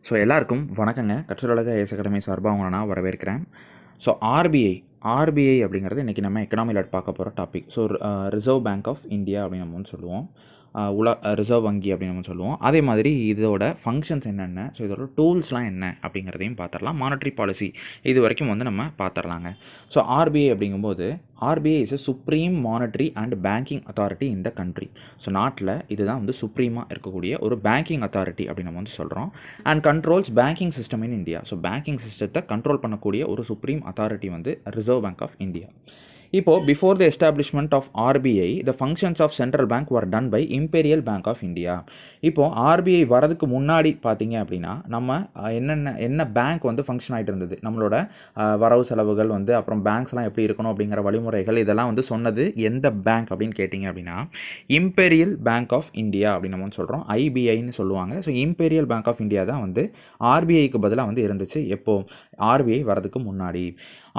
So எல்லாருக்கும் வணக்கங்க. கற்றலுலக IAS academy சார்பாக உங்களை நான் வரவேற்கிறேன். ஸோ ஆர்பிஐ அப்படிங்கிறது இன்றைக்கி நம்ம எக்கனாமியில் பார்க்க போகிற topic. So reserve bank of India அப்படின்னு நம்ம வந்து சொல்லுவோம். ரிசர்வ் வங்கி அப்படின்னு நம்ம சொல்லுவோம். அதே மாதிரி இதோட ஃபங்க்ஷன்ஸ் என்னென்ன, ஸோ இதோட டூல்ஸ்லாம் என்ன அப்படிங்கிறதையும் பார்த்துடலாம். மானிட்டரி பாலிசி இது வரைக்கும் வந்து நம்ம பார்த்துடலாங்க. ஸோ ஆர்பிஐ அப்படிங்கும்போது RBI is a supreme monetary and banking authority இந்த கண்ட்ரி. ஸோ நாட்டில் இதுதான் வந்து சுப்ரீமாக இருக்கக்கூடிய ஒரு பேங்கிங் அத்தாரிட்டி அப்படின்னு நம்ம வந்து சொல்கிறோம். And controls banking system in India. So banking சிஸ்டத்தை கண்ட்ரோல் பண்ணக்கூடிய ஒரு சுப்ரீம் அத்தாரிட்டி வந்து ரிசர்வ் பேங்க் ஆஃப் இந்தியா. இப்போது before the establishment of RBI the functions of central bank were done by imperial bank of India. இப்போது RBI வரதுக்கு முன்னாடி பார்த்தீங்க அப்படின்னா நம்ம என்ன பேங்க் வந்து ஃபங்க்ஷன் ஆகிட்டு இருந்தது, நம்மளோட வரவு செலவுகள் வந்து அப்புறம் பேங்க்ஸ்லாம் எப்படி இருக்கணும் அப்படிங்கிற வழிமுறைகள் இதெல்லாம் வந்து சொன்னது எந்த பேங்க் அப்படின்னு கேட்டிங்க அப்படின்னா இம்பீரியல் பேங்க் ஆஃப் இந்தியா அப்படின்னு நம்ம சொல்கிறோம். ஐபிஐன்னு சொல்லுவாங்க. So imperial bank of India தான் வந்து ஆர்பிஐக்கு பதிலாக வந்து இருந்துச்சு. எப்போது ஆர்பிஐ வரதுக்கு முன்னாடி.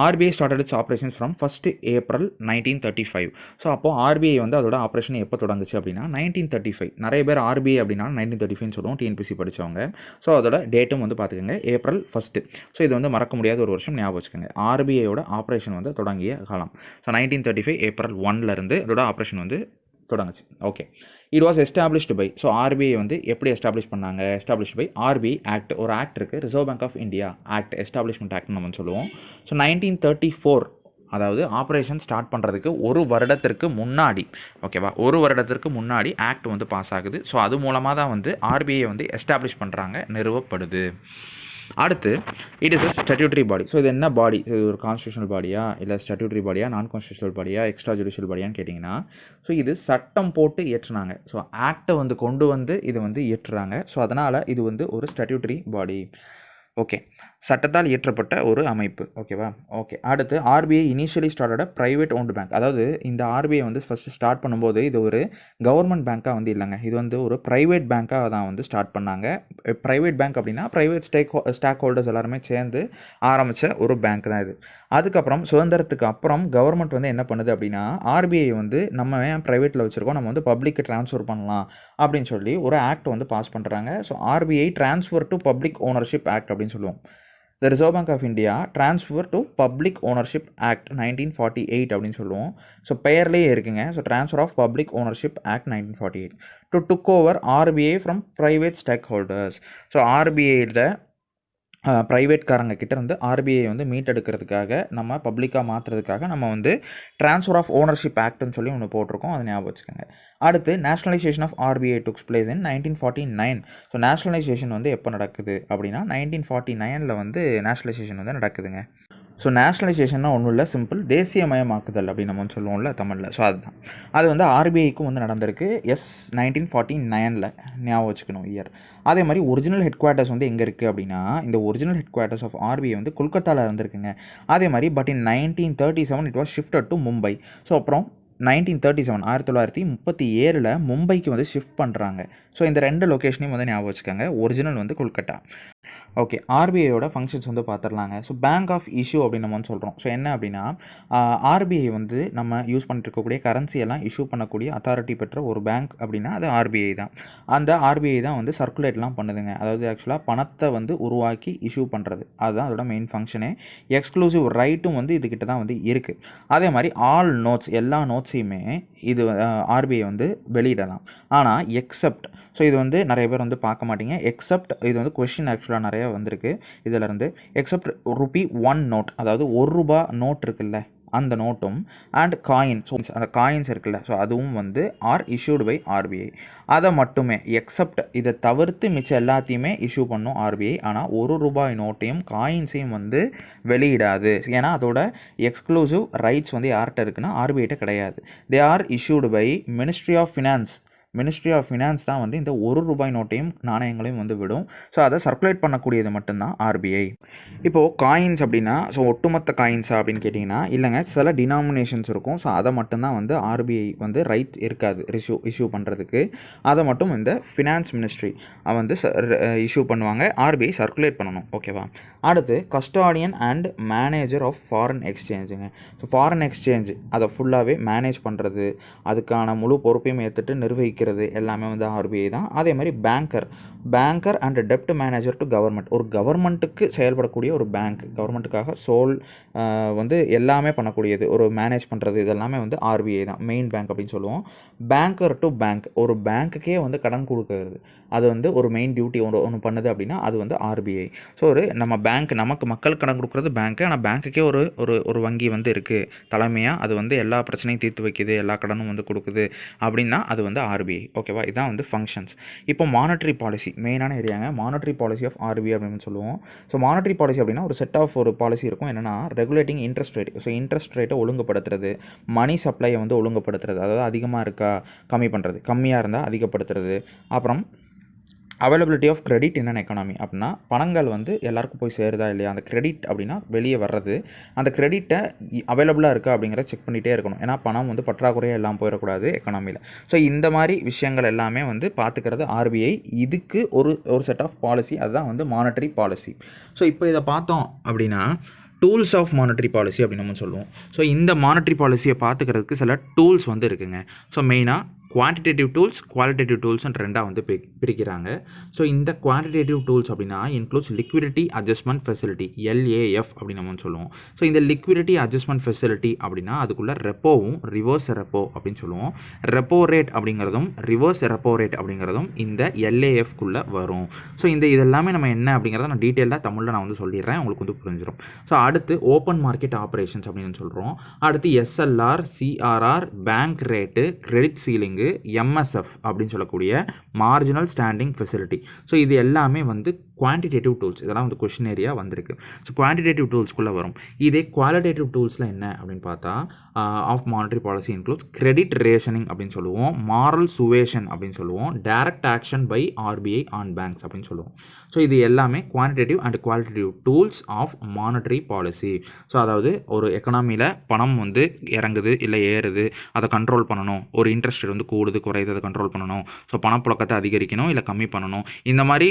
RBI started it's operations from 1 April 1935. So அப்போது ஆர்பிஐ வந்து அதோட ஆப்ரேஷன் எப்போ தொடங்குச்சு அப்படின்னா 1935. நிறைய பேர் ஆர்பிஐ அப்படின்னா 1935 சொல்லுவோம், டிஎன்பிசி படித்தவங்க. ஸோ அதோட டேட்டும் வந்து பார்த்துக்கோங்க, April 1. ஸோ இது வந்து மறக்க முடியாத ஒரு வருஷம், ஞாபகம் வச்சுக்கோங்க. ஆர்பிஐயோட ஆப்ரேஷன் வந்து தொடங்கிய காலம். ஸோ 1935 April 1 அதோட ஆப்ரேஷன் வந்து தொடங்குச்சு. Okay, it was established by. So RBI வந்து எப்படி எஸ்டாப்ளிஷ் பண்ணாங்க? Established by RBI act. ஒரு ஆக்ட் இருக்குது, reserve bank of India act, establishment ஆக்ட்னு நம்ம சொல்லுவோம். ஸோ 1934, அதாவது ஆப்ரேஷன் ஸ்டார்ட் பண்ணுறதுக்கு ஒரு வருடத்திற்கு முன்னாடி, ஓகேவா, ஒரு வருடத்திற்கு முன்னாடி ஆக்ட் வந்து பாஸ் ஆகுது. ஸோ அது மூலமாக தான் வந்து ஆர்பிஐ வந்து எஸ்டாப்ளிஷ் பண்ணுறாங்க, நிறுவப்படுது. அடுத்து it is a statutory body. So இது என்ன பாடி? இது ஒரு கான்ஸ்டியூஷனல் பாடியா, இல்லை ஸ்டாட்யூட்டரி பாடியா, நான் கான்ஸ்டியூஷனல் பாடியா, எக்ஸ்ட்ரா ஜுடிஷியல் பாடியான்னு கேட்டிங்கன்னா, ஸோ இது சட்டம் போட்டு இயற்றுனாங்க. ஸோ ஆக்டை வந்து கொண்டு வந்து இதை வந்து இயற்றுறாங்க. ஸோ அதனால் இது வந்து ஒரு ஸ்டாட்யூட்டரி பாடி. ஓகே, சட்டத்தால் இயற்றப்பட்ட ஒரு அமைப்பு. ஓகேவா? ஓகே, அடுத்து RBI initially started private owned bank. அதாவது இந்த ஆர்பிஐ வந்து ஃபஸ்ட்டு ஸ்டார்ட் பண்ணும்போது இது ஒரு கவர்மெண்ட் பேங்க்காக வந்து இல்லைங்க, இது வந்து ஒரு ப்ரைவேட் பேங்க்காக தான் வந்து ஸ்டார்ட் பண்ணாங்க. ப்ரைவேட் பேங்க் அப்படின்னா ப்ரைவேட் ஸ்டாக் ஹோல்டர்ஸ் எல்லாருமே சேர்ந்து ஆரம்பித்த ஒரு பேங்க் தான் இது. அதுக்கப்புறம் சுதந்திரத்துக்கு அப்புறம் கவர்மெண்ட் வந்து என்ன பண்ணுது அப்படின்னா, ஆர்பிஐ வந்து நம்ம ஏன் ப்ரைவேட்டில் வச்சுருக்கோம், நம்ம வந்து பப்ளிக்கு ட்ரான்ஸ்ஃபர் பண்ணலாம் அப்படின்னு சொல்லி ஒரு ஆக்ட் வந்து பாஸ் பண்ணுறாங்க. So RBI transfer to public ownership act அப்படின்னு சொல்லுவோம். The reserve bank of India transfer to public ownership act 1948 அப்படின்னு சொல்லுவோம். ஸோ பெயர்லேயே இருக்குங்க. So transfer of public ownership act 1948 to took over RBI from private stock holders. So ஆர்பிஐயில் ப்ரைவேட்காரங்க கிட்டேருந்து RBI வந்து மீட்டெடுக்கிறதுக்காக, நம்ம பப்ளிக்காக மாற்றுறதுக்காக நம்ம வந்து ட்ரான்ஸ்ஃபர் ஆஃப் ஓனர்ஷிப் ஆக்ட்னு சொல்லி ஒன்று போட்டிருக்கோம், அதை ஞாபகம் வச்சுக்கோங்க. அடுத்து nationalisation of RBI takes place in 1949. So nationalisation வந்து எப்போ நடக்குது அப்படின்னா 1949 வந்து நேஷனலைசேஷன் வந்து நடக்குதுங்க. ஸோ நேஷனலைசேஷன்னா ஒன்றும் இல்லை, சிம்பிள் தேசியமயமாக்குதல் அப்படின்னு நம்ம சொல்லுவோம்ல தமிழில். ஸோ அதுதான், அது வந்து ஆர்பிஐக்கும் வந்து நடந்திருக்கு. 1949 ஞாபகம் வச்சுக்கணும் இயர். அதே மாதிரி ஒரிஜினல் ஹெட் குவார்ட்டர்ஸ் வந்து எங்கே இருக்குது அப்படின்னா, இந்த original headquarters of RBI வந்து கொல்கத்தாவில் இருந்திருக்குங்க. அதே மாதிரி but in 1937 it was shifted to Mumbai. So அப்புறம் 1937 மும்பைக்கு வந்து ஷிஃப்ட் பண்ணுறாங்க. ஸோ இந்த ரெண்டு லொக்கேஷனையும் வந்து ஞாபகம் வச்சுக்கோங்க. ஒரிஜினல் வந்து கொல்கட்டா. ஓகே, ஆர்பிஐயோட ஃபங்க்ஷன்ஸ் வந்து பார்த்துடலாங்க. ஸோ பேங்க் ஆஃப் இஷ்யூ அப்படின்னு நம்ம வந்து சொல்கிறோம். ஸோ என்ன அப்படின்னா, ஆர்பிஐ வந்து நம்ம யூஸ் பண்ணிட்டு இருக்கக்கூடிய கரன்சியெல்லாம் இஷ்யூ பண்ணக்கூடிய அத்தாரிட்டி பெற்ற ஒரு பேங்க் அப்படின்னா அது ஆர்பிஐ தான். அந்த ஆர்பிஐ தான் வந்து சர்க்குலேட்லாம் பண்ணுதுங்க. அதாவது ஆக்சுவலாக பணத்தை வந்து உருவாக்கி இஷ்யூ பண்ணுறது, அதுதான் அதோட மெயின் ஃபங்க்ஷனே. எக்ஸ்க்ளூசிவ் ரைட்டும் வந்து இதுக்கிட்ட தான் வந்து இருக்குது. அதே மாதிரி ஆல் நோட்ஸ், எல்லா நோட்ஸையுமே இது ஆர்பிஐ வந்து வெளியிடலாம். ஆனால் எக்ஸப்ட், ஸோ இது வந்து நிறைய பேர் வந்து பார்க்க மாட்டீங்க, எக்ஸப்ட் இது வந்து கொஷின் ஆக்சுவலாக நிறைய வந்திருக்கு இதிலேருந்து. எக்ஸப்ட் ₹1 நோட், அதாவது ₹1 நோட் இருக்குல்ல, அந்த நோட்டும் அண்ட் காயின், ஸோ அந்த காயின்ஸ் இருக்குல்ல, ஸோ அதுவும் வந்து ஆர் இஷ்யூடு பை ஆர்பிஐ. அதை மட்டுமே, எக்ஸப்ட் இதை தவிர்த்து மிச்சம் எல்லாத்தையுமே இஷ்யூ பண்ணும் ஆர்பிஐ. ஆனால் ₹1 நோட்டையும் காயின்ஸையும் வந்து வெளியிடாது. ஏன்னா அதோட எக்ஸ்க்ளூசிவ் ரைட்ஸ் வந்து யார்கிட்ட இருக்குன்னா ஆர்பிஐட்ட கிடையாது. They are issued by ministry of finance. Ministry of finance தான் வந்து இந்த ₹1 நோட்டையும் நாணயங்களையும் வந்து விடும். ஸோ அதை சர்க்குலேட் பண்ணக்கூடியது மட்டும்தான் ஆர்பிஐ. இப்போது காயின்ஸ் அப்படின்னா, ஸோ ஒட்டுமொத்த காயின்ஸா அப்படின்னு கேட்டிங்கன்னா இல்லைங்க, சில டினாமினேஷன்ஸ் இருக்கும். ஸோ அதை மட்டும்தான் வந்து ஆர்பிஐ வந்து ரைட் இருக்காது இஷ்யூ பண்ணுறதுக்கு. அதை மட்டும் இந்த ஃபினான்ஸ் மினிஸ்ட்ரி வந்து இஷ்யூ பண்ணுவாங்க, ஆர்பிஐ சர்க்குலேட் பண்ணணும். ஓகேவா? அடுத்து custodian and manager of foreign எக்ஸ்சேஞ்சுங்க. ஸோ ஃபாரின் எக்ஸ்சேஞ்ச் அதை ஃபுல்லாகவே மேனேஜ் பண்ணுறது, அதுக்கான முழு பொறுப்பையும் ஏற்றுட்டு நிர்வகிக்கிறது வைக்கிறது எல்லாமே வந்து ஆர்பிஐ தான். அதே மாதிரி banker and dept manager to government, ஒரு கவர்மெண்ட்டுக்கு செயல்படக்கூடிய ஒரு பேங்க், கவர்மெண்ட்டுக்காக வந்து எல்லாமே பண்ணக்கூடியது, ஒரு மேனேஜ் பண்ணுறது, இதெல்லாமே வந்து ஆர்பிஐ தான், மெயின் பேங்க் அப்படின்னு சொல்லுவோம். பேங்கர் டு பேங்க், ஒரு பேங்க்குக்கே வந்து கடன் கொடுக்கறது, அது வந்து ஒரு மெயின் டியூட்டி ஒன்று பண்ணுது அப்படின்னா அது வந்து ஆர்பிஐ. ஸோ நம்ம பேங்க், நமக்கு மக்கள் கடன் கொடுக்குறது பேங்க்கு, ஆனால் பேங்க்குக்கே ஒரு ஒரு வங்கி வந்து இருக்குது தலைமையாக, அது வந்து எல்லா பிரச்சனையும் தீர்த்து வைக்குது, எல்லா கடனும் வந்து கொடுக்குது அப்படின்னா அது வந்து ஆர்பிஐ. ஓகேவா, இதுதான் வந்து ஃபங்க்ஷன்ஸ். இப்போ மானிட்டரி பாலிசி மெயினான ஏரியாங்க. மானிட்டரி பாலிசி ஆஃப் ஆர்பிஐ அப்படின்னு சொல்லுவோம். ஸோ மானிட்டரி பாலிசி அப்படின்னா ஒரு செட் ஆஃப் ஒரு பாலிசி இருக்கும், என்னென்னா regulating interest rate. So interest ரேட்டை ஒழுங்குபடுத்துறது, மணி சப்ளையை வந்து ஒழுங்குபடுத்துறது, அதாவது அதிகமாக இருக்கா கம்மி பண்ணுறது, கம்மியாக இருந்தால் அதிகப்படுத்துறது. அப்புறம் availability of credit in an economy அப்படின்னா பணங்கள் வந்து எல்லாருக்கும் போய் சேருதா இல்லையா, அந்த கிரெடிட் அப்படின்னா வெளியே வர்றது, அந்த கிரெடிட்டை அவைலபிளாக இருக்கா அப்படிங்கிறத செக் பண்ணிகிட்டே இருக்கணும். ஏன்னா பணம் வந்து பற்றாக்குறையாக எல்லாம் போயிடக்கூடாது எக்கானமியில். ஸோ இந்த மாதிரி விஷயங்கள் எல்லாமே வந்து பார்த்துக்கிறது ஆர்பிஐ. இதுக்கு ஒரு செட் ஆஃப் பாலிசி, அதுதான் வந்து மானிட்டரி பாலிசி. ஸோ இப்போ இதை பார்த்தோம் அப்படின்னா டூல்ஸ் ஆஃப் மானிட்டரி பாலிசி அப்படின்னு நம்ம சொல்லுவோம். ஸோ இந்த மானிட்டரி பாலிசியை பார்த்துக்கிறதுக்கு சில டூல்ஸ் வந்து இருக்குங்க. ஸோ மெயினாக குவான்டிடேட்டிவ் டூல்ஸ், குவாலிட்டேட்டிவ் டூல்ஸ்ன்ற ரெண்டாக வந்து பிரிக்கிறாங்க. ஸோ இந்த குவான்டிடேட்டிவ் டூல்ஸ் அப்படின்னா includes liquidity adjustment facility, LAF அப்படின்னு நம்ம சொல்லுவோம். ஸோ இந்த லிக்விடிட்டி அட்ஜஸ்ட்மெண்ட் ஃபெசிலிட்டி அப்படின்னா அதுக்குள்ளே ரெப்போவும் ரிவர்ஸ் ரெப்போ அப்படின்னு சொல்லுவோம். ரெப்போ ரேட் அப்படிங்கிறதும் ரிவர்ஸ் ரெப்போ ரேட் அப்படிங்கிறதும் இந்த LAFக்குள்ளே வரும். ஸோ இதெல்லாமே நம்ம என்ன அப்படிங்கிறத நான் டீட்டெயிலாக தமிழில் நான் வந்து சொல்லிடுறேன், உங்களுக்கு வந்து புரிஞ்சிடும். ஸோ அடுத்து ஓப்பன் மார்க்கெட் ஆப்ரேஷன்ஸ் அப்படின்னு சொல்கிறோம். அடுத்து SLR, CRR, bank rate, credit ceiling, MSF அப்படின்னு சொல்லக்கூடிய மார்ஜினல் ஸ்டாண்டிங் ஃபெசிலிட்டி. ஸோ இது எல்லாமே வந்து குவான்டிடேட்டிவ் டூல்ஸ், இதெல்லாம் வந்து கொஷின் ஏரியா வந்திருக்கு. ஸோ குவான்டிடேட்டிவ் டூல்ஸ்குள்ளே வரும். இதே குவாலிட்டேட்டிவ் டூல்ஸில் என்ன அப்படின்னு பார்த்தா of monetary policy includes credit rationing அப்படின்னு சொல்லுவோம், மாரல் சுவேஷன் அப்படின்னு சொல்லுவோம், direct action by RBI on banks அப்படின்னு சொல்லுவோம். ஸோ இது எல்லாமே quantitative and qualitative tools of monetary policy. So அதாவது ஒரு எக்கனாமியில் பணம் வந்து இறங்குது இல்லை ஏறுது, அதை கண்ட்ரோல் பண்ணணும், ஒரு இன்ட்ரெஸ்ட் வந்து கூடுது குறையுது, அதை கண்ட்ரோல் பண்ணணும், ஸோ பணப்புழக்கத்தை அதிகரிக்கணும் இல்லை கம்மி பண்ணணும், இந்த மாதிரி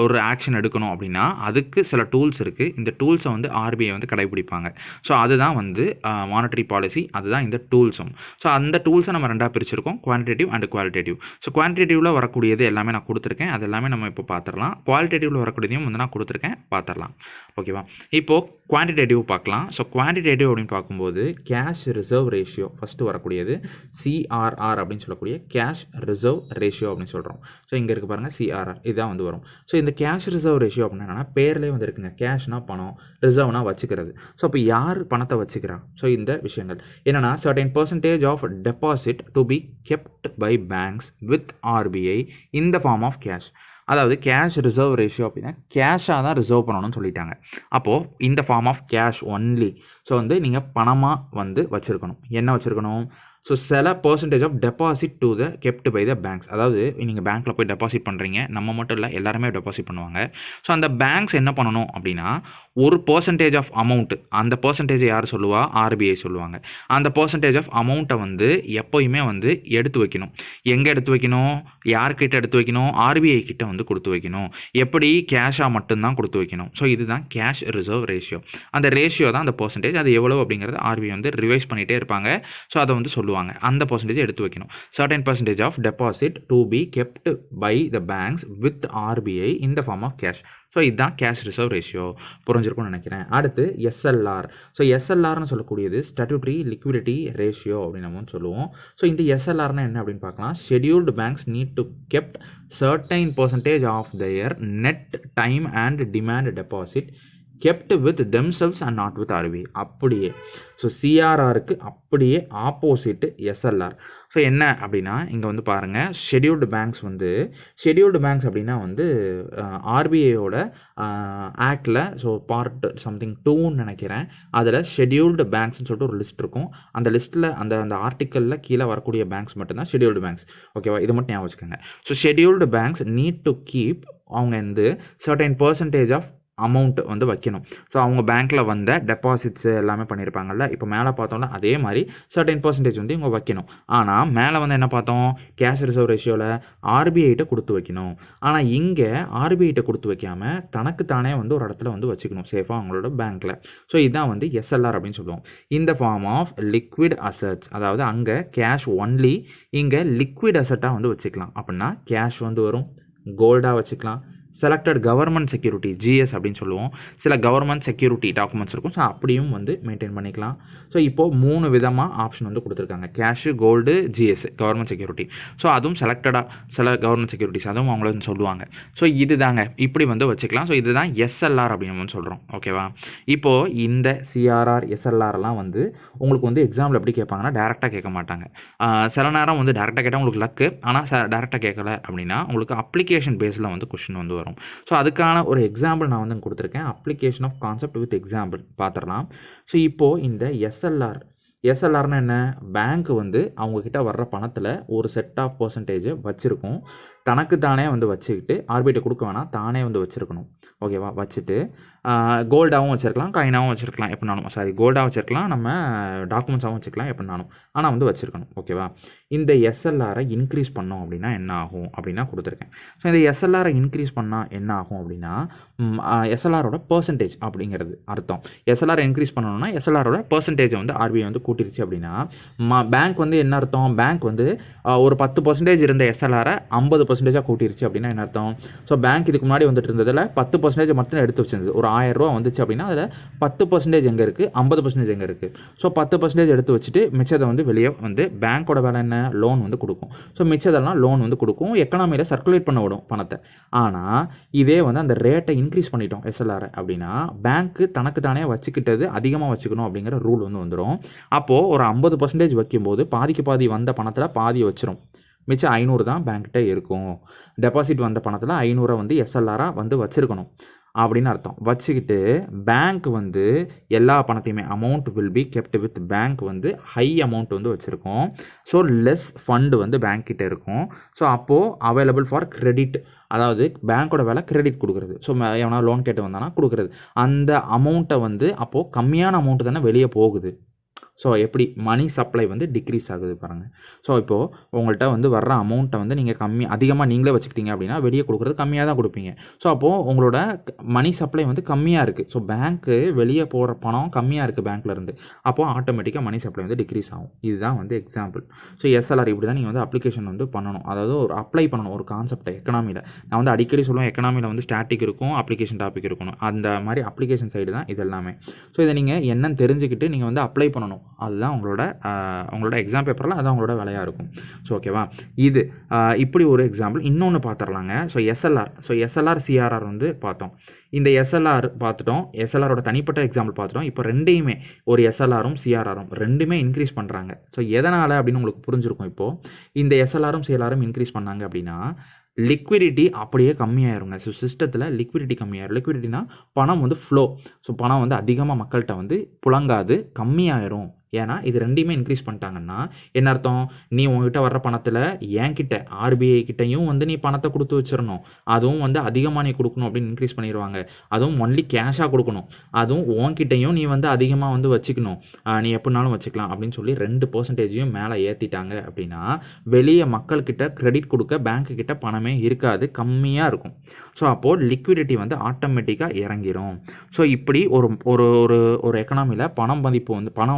ஒரு ஆக்ஷன் எடுக்கணும் அப்படின்னா அதுக்கு சில டூல்ஸ் இருக்குது. இந்த டூல்ஸை வந்து ஆர்பிஐ வந்து கடைபிடிப்பாங்க. ஸோ அதுதான் வந்து மானிட்டரி பாலிசி, அதுதான் இந்த டூல்ஸும். ஸோ அந்த டூல்ஸை நம்ம ரெண்டாக பிரிச்சிருக்கோம், குவான்டிடேட்டிவ் அண்ட் குவாலிட்டேட்டிவ். ஸோ குவான்டிடேட்டிவில் வரக்கூடியது எல்லாமே நான் கொடுத்துருக்கேன், அது எல்லாமே நம்ம இப்போ பார்த்துடலாம். குவாலிட்டேட்டிவில் வரக்கூடியதையும் வந்து நான் கொடுத்துருக்கேன், பார்த்துடலாம். ஓகேவா, இப்போது குவான்டிடேட்டிவ் பார்க்கலாம். ஸோ குவான்டிடேட்டிவ் அப்படின்னு பார்க்கும்போது கேஷ் ரிசர்வ் ரேஷியோ ஃபஸ்ட்டு வரக்கூடியது, CRR அப்படின்னு சொல்லக்கூடிய கேஷ் ரிசர்வ் ரேஷியோ அப்படின்னு சொல்கிறோம். ஸோ இங்கே இருக்குது பாருங்கள், CRR இதுதான் வந்து வரும். ஸோ இந்த கேஷ் ரிசர்வ் ரேஷியோ அப்படின்னா என்னன்னா பேர்லேயே வந்து இருக்குங்க, கேஷ்னா பணம், ரிசர்வ்னா வச்சுக்கிறது. ஸோ இப்போ யார் பணத்தை வச்சுக்கிறா, ஸோ இந்த விஷயங்கள் என்னென்னா certain percentage of deposit to be kept by banks with RBI in the form of cash. அதாவது கேஷ் ரிசர்வ் ரேஷியோ அப்படின்னா கேஷாக தான் ரிசர்வ் பண்ணணும்னு சொல்லிட்டாங்க. அப்போது இந்த form of cash only. So வந்து நீங்கள் பணமாக வந்து வச்சுருக்கணும். என்ன வச்சுருக்கணும், ஸோ சில percentage of deposit to the kept by the banks. அதாவது நீங்கள் பேங்க்கில் போய் டெபாசிட் பண்ணுறீங்க, நம்ம மட்டும் இல்லை எல்லாருமே டெபாசிட் பண்ணுவாங்க. ஸோ அந்த பேங்க்ஸ் என்ன பண்ணணும் அப்படின்னா ஒரு பர்சன்டேஜ் ஆஃப் அமௌண்ட்டு, அந்த பர்சன்டேஜை யார் சொல்லுவா, ஆர்பிஐ சொல்லுவாங்க. அந்த பர்சன்டேஜ் ஆஃப் அமௌண்ட்டை வந்து எப்போயுமே வந்து எடுத்து வைக்கணும். எங்கே எடுத்து வைக்கணும், யார்கிட்ட எடுத்து வைக்கணும், ஆர்பிஐ கிட்ட வந்து கொடுத்து வைக்கணும். எப்படி, கேஷாக மட்டும்தான் கொடுத்து வைக்கணும். ஸோ இதுதான் கேஷ் ரிசர்வ் ரேஷியோ. அந்த ரேஷியோ தான் அந்த பர்சன்டேஜ், அது எவ்வளோ அப்படிங்கிறது ஆர்பிஐ வந்து ரிவைஸ் பண்ணிகிட்டே இருப்பாங்க. ஸோ அதை வந்து சொல்லுவாங்க, அந்த பர்சன்டேஜ் எடுத்து வைக்கணும். certain percentage of deposit to be kept by the banks with RBI in the form of cash. So இதுதான் கேஷ் ரிசர்வ் ரேஷியோ. புரிஞ்சிருக்கும்னு நினைக்கிறேன். அடுத்து SLR. ஸோ SLRனு சொல்லக்கூடியது ஸ்டாட்யூட்டரி லிக்விடிட்டி ரேஷியோ அப்படின்னு நம்ம சொல்லுவோம். ஸோ இந்த SLRனா என்ன அப்படின்னு பார்க்கலாம். Scheduled banks need to kept certain percentage of their net time and demand deposit kept with themselves and not with RBI. அப்படியே ஸோ CRRக்கு அப்படியே ஆப்போசிட் SLR. ஸோ என்ன அப்படின்னா இங்கே வந்து பாருங்கள், ஷெட்யூல்டு பேங்க்ஸ் அப்படின்னா வந்து ஆர்பிஐயோட ஆக்டில் ஸோ பார்ட் சம்திங் 2ன்னு நினைக்கிறேன், அதில் ஷெட்யூல்டு பேங்க்ஸ்னு சொல்லிட்டு ஒரு லிஸ்ட் இருக்கும். அந்த லிஸ்ட்டில் அந்த ஆர்டிக்கலில் கீழே வரக்கூடிய பேங்க்ஸ் மட்டும்தான் ஷெட்யூல்டு பேங்க்ஸ். ஓகேவா, இது மட்டும் ஞாபகம் வச்சுக்கோங்க. So scheduled banks need to keep, அவங்க வந்து certain percentage ஆஃப் அமௌண்ட் வந்து வைக்கணும். ஸோ அவங்க பேங்க்கில் வந்த டெபாசிட்ஸு எல்லாமே பண்ணியிருப்பாங்கல்ல, இப்போ மேலே பார்த்தோம்னா அதே மாதிரி சர்டைன் பர்சன்டேஜ் வந்து இவங்க வைக்கணும். ஆனால் மேலே வந்து என்ன பார்த்தோம், கேஷ் ரிசர்வ் ரேஷியோவில் ஆர்பிஐட்ட கொடுத்து வைக்கணும். ஆனால் இங்கே ஆர்பிஐட்ட கொடுத்து வைக்காமல் தனக்கு தானே வந்து ஒரு இடத்துல வந்து வச்சுக்கணும் சேஃபாக அவங்களோட பேங்க்கில். ஸோ இதுதான் வந்து எஸ்எல்ஆர் அப்படின்னு சொல்லுவோம். இந்த ஃபார்ம் ஆஃப் லிக்விட் அசட்ஸ், அதாவது அங்கே கேஷ் ஒன்லி, இங்கே லிக்விட் அசட்டாக வந்து வச்சுக்கலாம். அப்படின்னா கேஷ் வந்து வரும், கோல்டாக வச்சுக்கலாம், செலக்டட் கவர்மெண்ட் செக்யூரிட்டி ஜிஎஸ் அப்படின்னு சொல்லுவோம், சில கவர்மெண்ட் செக்யூரிட்டி டாக்குமெண்ட்ஸ் இருக்கும். ஸோ அப்படியும் வந்து மெயின்டைன் பண்ணிக்கலாம். ஸோ இப்போது 3 விதமாக ஆப்ஷன் வந்து கொடுத்துருக்காங்க, cash, gold, GS, government security. So அதுவும் செலக்டடாக சில கவர்மெண்ட் செக்யூரிட்டிஸ் அதுவும் அவங்கள சொல்லுவாங்க. ஸோ இது தாங்க இப்படி வந்து வச்சுக்கலாம். ஸோ இதுதான் எஸ்எல்ஆர் அப்படின்னு நம்ம சொல்கிறோம். ஓகேவா? இப்போது இந்த சிஆர்ஆர் எஸ்எல்ஆர்லாம் வந்து உங்களுக்கு வந்து எக்ஸாம்பிள் எப்படி கேட்பாங்கன்னா டேரெக்டாக கேட்க மாட்டாங்க. சில நேரம் வந்து டேரெக்டாக கேட்டால் உங்களுக்கு லக்கு, ஆனால் டேரெக்டாக கேட்கல அப்படின்னா உங்களுக்கு அப்ளிகேஷன் பேஸில் வந்து கொஷின் வந்து வரும். ஸோ அதுக்கான ஒரு எக்ஸாம்பிள் நான் வந்து கொடுத்துருக்கேன், application of concept with example பார்த்துடலாம். ஸோ இப்போது இந்த எஸ்எல்ஆர்னா என்ன, பேங்க் வந்து அவங்கக்கிட்ட வர்ற பணத்தில் ஒரு செட் ஆஃப் பர்சன்டேஜை வச்சுருக்கும், தனக்கு தானே வந்து வச்சுக்கிட்டு ஆர்பிஐட்ட கொடுக்க வேணாம், தானே வந்து வச்சுருக்கணும். ஓகேவா? வச்சுட்டு கோல்டாகவும் வச்சுருக்கலாம், காயினாகவும் வச்சுருக்கலாம், எப்படினாலும். கோல்டாக வச்சுருக்கலாம், நம்ம டாக்குமெண்ட்ஸாகவும் வச்சுக்கலாம், எப்படினாலும். ஆனால் வந்து வச்சுருக்கணும். ஓகேவா? இந்த எஸ்எல்ஆரை இன்க்ரீஸ் பண்ணோம் அப்படின்னா என்ன ஆகும் அப்படின்னா கொடுத்துருக்கேன். ஸோ இந்த எஸ்எல்ஆரை இன்க்ரீஸ் பண்ணால் என்ன ஆகும் அப்படின்னா எஸ்எல்ஆரோட பர்சன்டேஜ் அப்படிங்கிறது அர்த்தம். எஸ்எல்ஆரை இன்க்ரீஸ் பண்ணணும்னா எஸ்எல்ஆரோட பர்சன்டேஜை வந்து ஆர்பிஐ வந்து கூட்டிருச்சு அப்படின்னா பேங்க் வந்து என்ன அர்த்தம், பேங்க் வந்து ஒரு 10% இருந்த எஸ்எல்ஆரை 50% கூட்டிருச்சு அப்படின்னா என்ன அர்த்தம். ஸோ பேங்க் இதுக்கு முன்னாடி வந்துட்டு இருந்ததில் 10% மட்டும் எடுத்து வச்சிருந்தது. ஒரு 1000 ரூபா வந்துச்சு அப்படின்னா அதில் 10% எங்கே இருக்குது, 50% எங்கே இருக்குது. ஸோ 10% எடுத்து வச்சுட்டு மிச்சத்தை வந்து வெளியே வந்து பேங்க்கோட வேலை என்ன, லோன் வந்து கொடுக்கும். ஸோ மிச்சதெல்லாம் லோன் வந்து கொடுக்கும், எக்கனாமியில் சர்க்குலேட் பண்ண விடும் பணத்தை. ஆனால் இதே வந்து அந்த ரேட்டை இன்க்ரீஸ் பண்ணிட்டோம் எஸ்எல்ஆர் அப்படின்னா பேங்க்கு தனக்கு தானே வச்சுக்கிட்டது அதிகமாக வச்சுக்கணும் அப்படிங்கிற ரூல் வந்து வந்துடும். அப்போது ஒரு 50% வைக்கும்போது பாதிக்கு பாதி வந்த பணத்தில் பாதி வச்சிரும், மிச்சம் 500 தான் பேங்க்கிட்ட இருக்கும். டெபாசிட் வந்த பணத்தில் 500 வந்து எஸ்எல்ஆராக வந்து வச்சுருக்கணும் அப்படின்னு அர்த்தம். வச்சுக்கிட்டு பேங்க் வந்து எல்லா பணத்தையுமே amount will be kept with bank வந்து ஹை அமௌண்ட் வந்து வச்சுருக்கோம். ஸோ லெஸ் ஃபண்டு வந்து பேங்க் கிட்ட இருக்கும். ஸோ அப்போது அவைலபிள் ஃபார் கிரெடிட், அதாவது பேங்க்கோட வேலை கிரெடிட் கொடுக்குறது. ஸோ எவனா லோன் கேட்டு வந்தானா கொடுக்குறது. அந்த அமௌண்ட்டை வந்து அப்போது கம்மியான அமௌண்ட்டு தானே வெளியே போகுது. ஸோ எப்படி மணி சப்ளை வந்து டிக்ரீஸ் ஆகுது பாருங்கள். ஸோ இப்போது உங்கள்கிட்ட வந்து வர்ற அமௌண்ட்டை வந்து நீங்கள் அதிகமாக நீங்களே வச்சுக்கிட்டீங்க அப்படின்னா வெளியே கொடுக்குறது கம்மியாக தான் கொடுப்பீங்க. ஸோ அப்போது உங்களோட மணி சப்ளை வந்து கம்மியாக இருக்குது. ஸோ பேங்க்கு வெளியே போகிற பணம் கம்மியாக இருக்குது பேங்க்லேருந்து. அப்போது ஆட்டோமேட்டிக்காக மணி சப்ளை வந்து டிக்ரீஸ் ஆகும். இதுதான் வந்து எக்ஸாம்பிள். ஸோ எஸ்எல்ஆர் இப்படி தான் நீங்கள் வந்து அப்ளிகேஷன் வந்து பண்ணணும், அதாவது ஒரு அப்ளை பண்ணணும் ஒரு கான்செப்டை எக்கனாமியில். நான் வந்து அடிக்கடி சொல்லுவேன், எக்கனாமியில் வந்து ஸ்டாட்டிக் இருக்கும், அப்ளிகேஷன் டாபிக் இருக்கணும். அந்த மாதிரி அப்ளிகேஷன் சைடு தான் இது எல்லாமே. ஸோ இதை நீங்கள் என்னன்னு தெரிஞ்சுக்கிட்டு நீங்கள் வந்து அப்ளை பண்ணணும். அதுதான் உங்களோட எக்ஸாம் பேப்பரில் அதுதான் உங்களோட வேலையாக இருக்கும். ஸோ ஓகேவா? இது இப்படி ஒரு எக்ஸாம்பிள். இன்னொன்று பார்த்துடலாங்க. ஸோ எஸ்எல்ஆர் சிஆர்ஆர் வந்து பார்த்தோம். இந்த எஸ்எல்ஆர் பார்த்துட்டோம், எஸ்எல்ஆரோட தனிப்பட்ட எக்ஸாம்பிள் பார்த்துட்டோம். இப்போ ரெண்டையுமே ஒரு எஸ்எல்ஆரும் சிஆர்ஆரும் ரெண்டுமே இன்க்ரீஸ் பண்ணுறாங்க. ஸோ எதனால் அப்படின்னு உங்களுக்கு புரிஞ்சிருக்கும். இப்போது இந்த எஸ்எல்ஆரும் சிஆர்ஆரும் இன்க்ரீஸ் பண்ணாங்க அப்படின்னா லிக்விடிட்டி அப்படியே கம்மியாயிருங்க. ஸோ சிஸ்டத்தில் லிக்விடிட்டி கம்மியாயிரும். லிக்விடிட்டினா பணம் வந்து ஃப்ளோ. ஸோ பணம் வந்து அதிகமாக மக்கள்கிட்ட வந்து புழங்காது, கம்மியாயிரும். ஏன்னா இது ரெண்டையுமே இன்க்ரீஸ் பண்ணிட்டாங்கன்னா என்ன அர்த்தம், நீ உங்ககிட்ட வர்ற பணத்தில் என்கிட்ட ஆர்பிஐ கிட்டையும் வந்து நீ பணத்தை கொடுத்து வச்சிடணும், அதுவும் வந்து அதிகமாக நீ கொடுக்கணும் அப்படின்னு இன்க்ரீஸ் பண்ணிடுவாங்க. அதுவும் ஒன்லி கேஷாக கொடுக்கணும், அதுவும் உன்கிட்டையும் நீ வந்து அதிகமாக வந்து வச்சுக்கணும், நீ எப்படினாலும் வச்சுக்கலாம் அப்படின்னு சொல்லி 2% மேலே ஏற்றிட்டாங்க அப்படின்னா வெளியே மக்கள்கிட்ட கிரெடிட் கொடுக்க பேங்க்கு கிட்ட பணமே இருக்காது, கம்மியாக இருக்கும். ஸோ அப்போது லிக்விடிட்டி வந்து ஆட்டோமேட்டிக்காக இறங்கிடும். ஸோ இப்படி ஒரு எக்கனாமியில் பணம்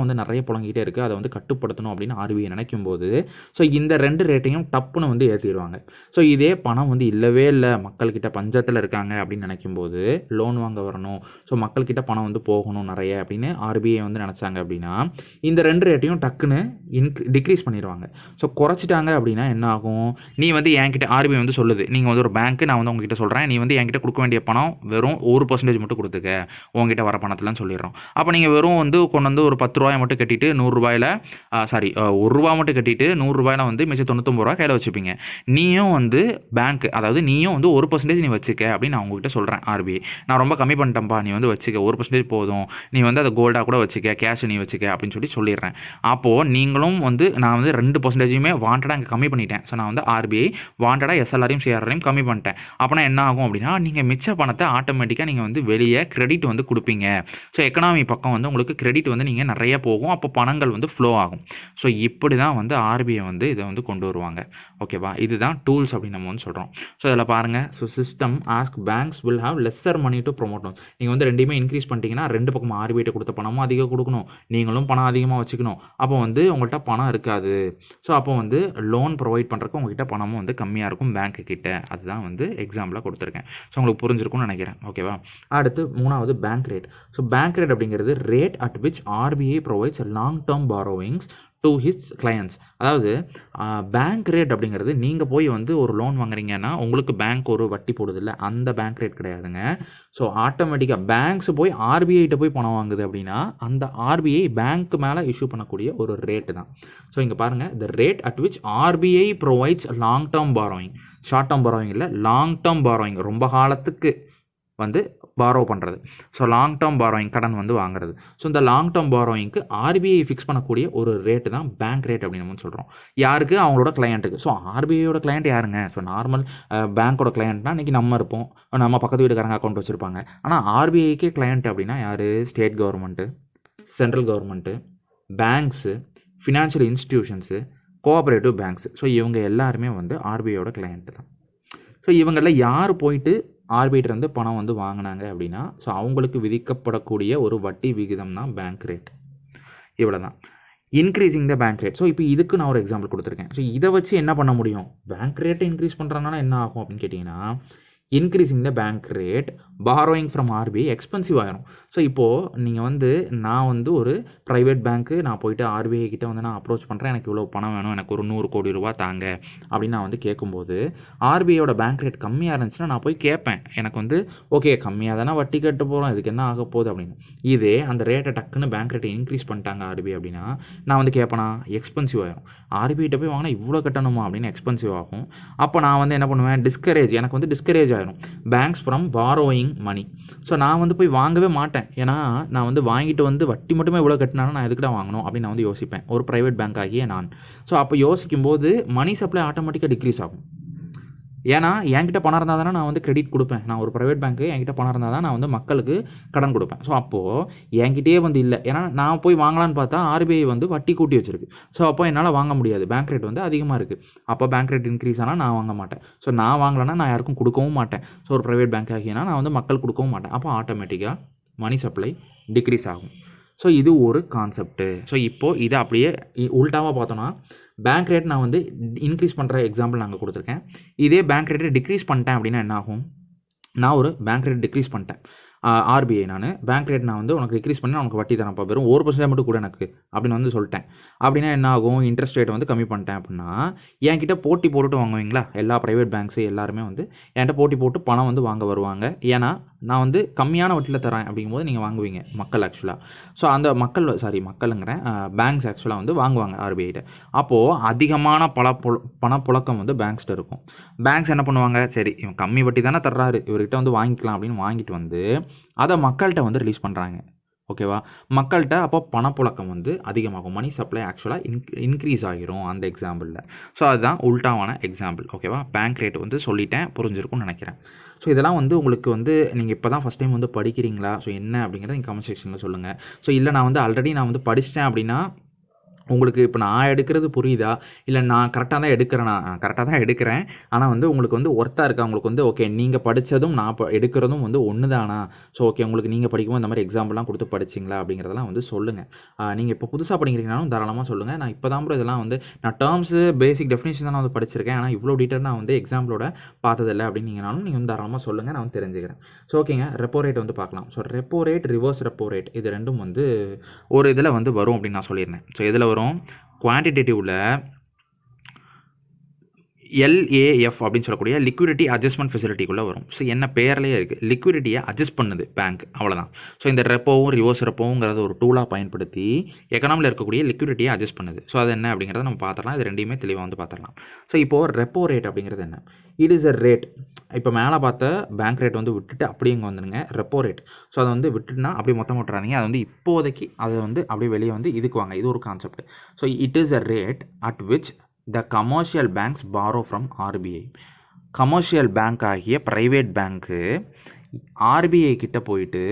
வந்து நிறைய புழங்கிட்டே இருக்குது, அதை வந்து கட்டுப்படுத்தணும் அப்படின்னு ஆர்பிஐ நினைக்கும் போது ஸோ இந்த 2 ரேட்டையும் டப்புன்னு வந்து ஏற்றிடுவாங்க. ஸோ இதே பணம் வந்து இல்லவே இல்லை, மக்கள்கிட்ட பஞ்சத்தில் இருக்காங்க அப்படின்னு நினைக்கும்போது லோன் வாங்க வரணும், ஸோ மக்கள்கிட்ட பணம் வந்து போகணும் நிறைய அப்படின்னு ஆர்பிஐ வந்து நினச்சாங்க அப்படின்னா இந்த 2 ரேட்டையும் டக்குன்னு டிக்ரீஸ் பண்ணிடுவாங்க. ஸோ குறைச்சிட்டாங்க அப்படின்னா என்ன ஆகும், நீ வந்து என்கிட்ட ஆர்பிஐ வந்து சொல்லுது, நீங்கள் வந்து ஒரு பேங்க்கு, நான் வந்து உங்ககிட்ட சொல்கிறேன், நீ வந்து என்கிட்ட கொடுக்க வேண்டிய பணம் வெறும் 1% மட்டும் கொடுத்துக்க உங்ககிட்ட வர பணத்துலன்னு சொல்லிடுறோம். அப்போ நீங்கள் வெறும் வந்து கொண்டு வந்து ஒரு 10 ரூபாய் மட்டும் கட்டிட்டு ₹100 மட்டும் கட்டிட்டு ₹100 வந்து மிச்சம் ₹99 கையில் வச்சுப்பீங்க. நீயும் வந்து பேங்க், அதாவது நீயும் வந்து 1% நீ வச்சுக்க அப்படின்னு நான் உங்ககிட்ட சொல்கிறேன். ஆர்பிஐ நான் ரொம்ப கம்மி பண்ணிட்டேன்ப்பா, நீ வந்து வச்சுக்க 1% போதும், நீ வந்து அதை கோல்டாக கூட வச்சுக்க, கேஷ் நீ வச்சுக்க அப்படின்னு சொல்லிடுறேன். அப்போது நீங்களும் வந்து நான் வந்து 2%யுமே வாண்டடாக இங்கே கம்மி பண்ணிட்டேன். ஸோ நான் வந்து ஆர்பிஐ வாண்டடாக எஸ்எல்ஆரையும் சிஆர்ஆரையும் கம்மி பண்ணிட்டேன். அப்போனா என்ன ஆகும் அப்படின்னா, நீங்கள் மிச்ச பணத்தை ஆட்டோமேட்டிக்காக நீங்கள் வந்து வெளியே கிரெடிட் வந்து கொடுப்பீங்க. ஸோ எக்கனாமி பக்கம் வந்து உங்களுக்கு கிரெடிட் வந்து நீங்கள் நிறைய போகும். அப்போ பணங்கள் வந்து ஃப்ளோ ஆகும். ஸோ இப்படி தான் வந்து ஆர்பிஐ வந்து இதை வந்து கொண்டு வருவாங்க. ஓகேவா? இதுதான் டூல்ஸ் அப்படின்னு நம்ம வந்து சொல்கிறோம். ஸோ இதில் பாருங்கள், so system ask banks will have lesser money to promote loans. நீங்கள் வந்து ரெண்டுமே இன்க்ரீஸ் பண்ணிட்டீங்கன்னா ரெண்டு பக்கம் ஆர்பிஐ கொடுத்த பணமும் அதிகம் கொடுக்கணும், நீங்களும் பணம் அதிகமாக வச்சுக்கணும். அப்போ வந்து உங்கள்கிட்ட பணம் இருக்காது. ஸோ அப்போ வந்து லோன் ப்ரொவைட் பண்ணுறதுக்கு உங்கள்கிட்ட பணமும் வந்து கம்மியாக இருக்கும் பேங்க்கு கிட்ட. அதுதான் வந்து எக்ஸாம்பிளாக கொடுத்துருக்கேன். ஸோ உங்களுக்கு புரிஞ்சிருக்கும்னு நினைக்கிறேன். ஓகேவா? அடுத்து மூணாவது bank rate. So bank rate அப்படிங்கிறது rate at which RBI provides long term borrowings to his clients. அதாவது பேங்க் ரேட் அப்படிங்கிறது நீங்கள் போய் வந்து ஒரு லோன் வாங்குறீங்கன்னா உங்களுக்கு பேங்க் ஒரு வட்டி போடுதில்ல, அந்த பேங்க் ரேட் கிடையாதுங்க. ஸோ ஆட்டோமேட்டிக்காக பேங்க்ஸ் போய் ஆர்பிஐட்ட போய் பணம் வாங்குது அப்படின்னா அந்த ஆர்பிஐ பேங்க் மேலே இஷ்யூ பண்ணக்கூடிய ஒரு ரேட்டு தான். ஸோ இங்கே பாருங்கள், the rate at which RBI provides long term borrowing, short term borrowing இல்லை, லாங் டேர்ம் பாரோயிங், ரொம்ப காலத்துக்கு வந்து பாரோ பண்ணுறது. ஸோ லாங் டேர்ம் பாரோயிங், கடன் வந்து வாங்குறது. ஸோ இந்த லாங் டேர்ம் பாரோயிங்க்கு ஆர்பிஐ ஃபிக்ஸ் பண்ணக்கூடிய ஒரு ரேட்டு தான் பேங்க் ரேட் அப்படின்னு நம்ம சொல்கிறோம். யாருக்கு? அவங்களோட கிளையண்ட்டுக்கு. ஸோ ஆர்பிஐயோட கிளையண்ட் யாருங்க? ஸோ நார்மல் பேங்க்கோட கிளையண்ட்னா இன்றைக்கி நம்ம இருப்போம், நம்ம பக்கத்து வீட்டுக்காரங்க அக்கௌண்ட் வச்சுருப்பாங்க. ஆனால் ஆர்பிஐக்கு கிளையண்ட் அப்படின்னா யார்? State government, central government, banks, financial institutions, cooperative banks. So இவங்க எல்லாருமே வந்து ஆர்பிஐயோட கிளையண்ட்டு தான். ஸோ இவங்களில் யார் போயிட்டு ஆர்பிஐட்டருந்து பணம் வந்து வாங்கினாங்க அப்படின்னா, ஸோ அவங்களுக்கு விதிக்கப்படக்கூடிய ஒரு வட்டி விகிதம் தான் பேங்க் ரேட். இவ்வளோ தான். Increasing the bank rate. So இப்போ இதுக்கு நான் ஒரு எக்ஸாம்பிள் கொடுத்துருக்கேன். ஸோ இதை வச்சு என்ன பண்ண முடியும்? பேங்க் ரேட்டை இன்க்ரீஸ் பண்ணுறதுனால என்ன ஆகும் அப்படின்னு கேட்டிங்கன்னா, increasing the bank rate borrowing from RBI expensive ஆகிரும். ஸோ இப்போது நீங்கள் வந்து நான் வந்து ஒரு ப்ரைவேட் பேங்க்கு நான் போயிட்டு ஆர்பிஐ கிட்டே வந்து நான் அப்ரோச் பண்ணுறேன், எனக்கு இவ்வளோ பணம் வேணும், எனக்கு ஒரு 100 கோடி ரூபா தாங்க அப்படின்னு நான் வந்து கேட்கும்போது ஆர்பிஐயோட பேங்க் ரேட் கம்மியாக இருந்துச்சுன்னா நான் போய் கேட்பேன், எனக்கு வந்து ஓகே கம்மியாக தானே வட்டி கட்ட போகிறோம், இதுக்கு என்ன ஆக போகுது அப்படின்னு. இதே அந்த ரேட்டை டக்குன்னு பேங்க் ரேட்டை இன்க்ரீஸ் பண்ணிட்டாங்க ஆர்பிஐ அப்படின்னா நான் வந்து கேட்பேனா? எக்ஸ்பென்சிவ் ஆகிரும். ஆர்பிஐட்ட போய் வாங்கினா இவ்வளோ கட்டணுமா அப்படின்னு எக்ஸ்பென்சிவ் ஆகும். அப்போ நான் வந்து என்ன பண்ணுவேன்? எனக்கு வந்து டிஸ்கரேஜ் ஆகிரும் banks from borrowing money. So நான் வந்து போய் வாங்கவே மாட்டேன். ஏன்னா நான் வந்து வாங்கிட்டு வந்து வட்டி மட்டுமே இவ்வளோ கட்டினாலும் நான் எதுக்கிட்ட வாங்கணும் அப்படின்னு நான் வந்து யோசிப்பேன், ஒரு ப்ரைவேட் பேங்க் ஆகிய நான். ஸோ அப்போ யோசிக்கும்போது மணி சப்ளை ஆட்டோமேட்டிக்காக டிக்ரீஸ் ஆகும். ஏன்னா என்கிட்ட பணம் இருந்தால் தானே நான் வந்து கிரெடிட் கொடுப்பேன். நான் ஒரு ப்ரைவேட் பேங்க்கு, என்கிட்ட பணம் இருந்தால் தான் நான் வந்து மக்களுக்கு கடன் கொடுப்பேன். ஸோ அப்போது என்கிட்டயே வந்து இல்லை, ஏன்னா நான் போய் வாங்கலான்னு பார்த்தா ஆர்பிஐ வந்து வட்டி கூட்டி வச்சிருக்கு. ஸோ அப்போ என்னால் வாங்க முடியாது, பேங்க் ரேட் வந்து அதிகமாக இருக்குது. அப்போ பேங்க் ரேட் இன்க்ரீஸ் ஆனால் நான் வாங்க மாட்டேன். ஸோ நான் வாங்கலைன்னா நான் யாருக்கும் கொடுக்கவும் மாட்டேன். ஸோ ஒரு ப்ரைவேட் பேங்க் ஆகினா நான் வந்து மக்கள் கொடுக்கவும் மாட்டேன். அப்போ ஆட்டோமேட்டிக்காக மணி சப்ளை டிக்ரீஸ் ஆகும். ஸோ இது ஒரு கான்செப்ட்டு. ஸோ இப்போது இதை அப்படியே உல்டாவாக பார்த்தோன்னா, பேங்க் ரேட் நான் வந்து இன்க்ரீஸ் பண்ணுற எக்ஸாம்பிள் நாங்கள் கொடுத்துருக்கேன். இதே பேங்க் ரேட்டை டிக்ரீஸ் பண்ணிட்டேன் அப்படின்னா என்ன ஆகும்? நான் ஒரு பேங்க் ரேட் டிக்ரீஸ் பண்ணிட்டேன் ஆர்பிஐ, நான் பேங்க் ரேட் நான் வந்து உனக்கு டிக்ரீஸ் பண்ணி உனக்கு வட்டி தரப்போ வெறும் 1% மட்டும் கூட எனக்கு அப்படின்னு வந்து சொல்லிட்டேன். அப்படின்னா என்ன ஆகும்? இன்ட்ரெஸ்ட் ரேட்டை வந்து கம்மி பண்ணிட்டேன் அப்படின்னா என்கிட்ட போட்டி போட்டுட்டு வாங்குவீங்களா? எல்லா ப்ரைவேட் பேங்க்ஸு எல்லாருமே வந்து என்கிட்ட போட்டி போட்டு பணம் வந்து வாங்க வருவாங்க. ஏன்னா நான் வந்து கம்மியான வட்டியில் தரேன் அப்படிங்கும்போது நீங்கள் வாங்குவீங்க, மக்கள் ஆக்சுவலாக. ஸோ அந்த மக்களுங்கிறேன் பேங்க்ஸ் ஆக்சுவலாக வந்து வாங்குவாங்க ஆர்பிஐட்ட. அப்போது அதிகமான பணப்புழக்கம் வந்து பேங்க்ஸ்கிட்ட இருக்கும். பேங்க்ஸ் என்ன பண்ணுவாங்க? சரி இவன் கம்மி வட்டி தானே தர்றாரு, இவர்கிட்ட வந்து வாங்கிக்கலாம் அப்படின்னு வாங்கிட்டு வந்து அதை மக்கள்கிட்ட வந்து ரிலீஸ் பண்ணுறாங்க. ஓகேவா? மக்கள்கிட்ட அப்போ பணப்புழக்கம் வந்து அதிகமாகும், மணி சப்ளை ஆக்சுவலாக இன்க்ரீஸ் ஆகிரும் அந்த எக்ஸாம்பிளில். ஸோ அதுதான் உல்டாவான எக்ஸாம்பிள். ஓகேவா? பேங்க் ரேட் வந்து சொல்லிட்டேன், புரிஞ்சிருக்கும்னு நினைக்கிறேன். ஸோ இதெல்லாம் வந்து உங்களுக்கு வந்து நீங்கள் இப்போ தான் ஃபஸ்ட் டைம் வந்து படிக்கிறீங்களா? ஸோ என்ன அப்படிங்கிறத நீங்கள் கமெண்ட் செக்ஷனில் சொல்லுங்கள். ஸோ இல்லை நான் வந்து ஆல்ரெடி நான் வந்து படிச்சிட்டேன் அப்படின்னா உங்களுக்கு இப்போ நான் எடுக்கிறது புரியுதா? இல்லை நான் கரெக்டாக தான் எடுக்கிறேன்னா? கரெக்டாக தான் எடுக்கிறேன். ஆனால் வந்து உங்களுக்கு வந்து ஒர்த்தாக இருக்கா? உங்களுக்கு வந்து ஓகே நீங்கள் படித்ததும் நான் எடுக்கிறதும் வந்து ஒன்று தானா? ஸோ ஓகே உங்களுக்கு நீங்கள் படிக்கும்போது இந்த மாதிரி எக்ஸாம்பிள்லாம் கொடுத்து படிச்சிங்களா அப்படிங்கிறதெல்லாம் வந்து சொல்லுங்கள். நீங்கள் இப்போ புதுசாக படிக்கிறீங்கனாலும் தாராளமாக சொல்லுங்கள். நான் இப்போ தான் ப்ரோ இதெல்லாம் வந்து நான் டேர்ம்ஸு பேசிக் டெஃபினேஷன் தான் வந்து படிச்சிருக்கேன், ஆனால் இவ்வளோ டீட்டெயில் நான் வந்து எக்ஸாம்பிளோட பார்த்ததில்லை அப்படின்னீங்கனாலும் நீங்கள் வந்து தாராளமாக சொல்லுங்கள், நான் வந்து தெரிஞ்சுக்கிறேன். ஸோ ஓகேங்க, ரெப்போ ரேட் வந்து பார்க்கலாம். So repo rate, reverse repo rate, இது ரெண்டும் வந்து ஒரு இதில் வந்து வரும் அப்படின்னு நான் சொல்லியிருந்தேன். ஸோ இதில் வரும் குவான்டிடேட்டிவில் LAF அப்படின்னு சொல்லக்கூடிய லிக்விடிட்டி அட்ஜஸ்ட்மெண்ட் ஃபெசிலிட்டிக்குள்ளே வரும். ஸோ என்ன பேர்லேயே இருக்குது, லிக்விடிட்டியை அட்ஜஸ்ட் பண்ணுது பேங்க், அவ்வளோதான். ஸோ இந்த ரெப்போவும் ரிவர்ஸ் ரெப்போங்கிறத ஒரு டூலாக பயன்படுத்தி எக்கனாமியில் இருக்கக்கூடிய லிக்விடிட்டியை அட்ஜஸ்ட் பண்ணுது. ஸோ அது என்ன அப்படிங்கிறத நம்ம பார்த்துடலாம். இது ரெண்டையுமே தெளிவாக வந்து பார்த்துடலாம். ஸோ இப்போது ரெப்போ ரேட் அப்படிங்கிறது என்ன, இட் இஸ் அ ரேட். இப்போ மேலே பார்த்த பேங்க் ரேட் வந்து விட்டுட்டு அப்படியே இங்கே வந்துடுங்க ரெப்போ ரேட். ஸோ அதை வந்து விட்டுட்டுனா அப்படியே மொத்தம் விட்டுறாதீங்க. அது வந்து இப்போதைக்கு அதை வந்து அப்படியே வெளியே வந்து இதுக்கு வாங்க, இது ஒரு concept. So it is a rate at which the commercial banks borrow from RBI. Commercial bank ஆகிய ப்ரைவேட் பேங்க்கு ஆர்பிஐ கிட்ட போயிட்டு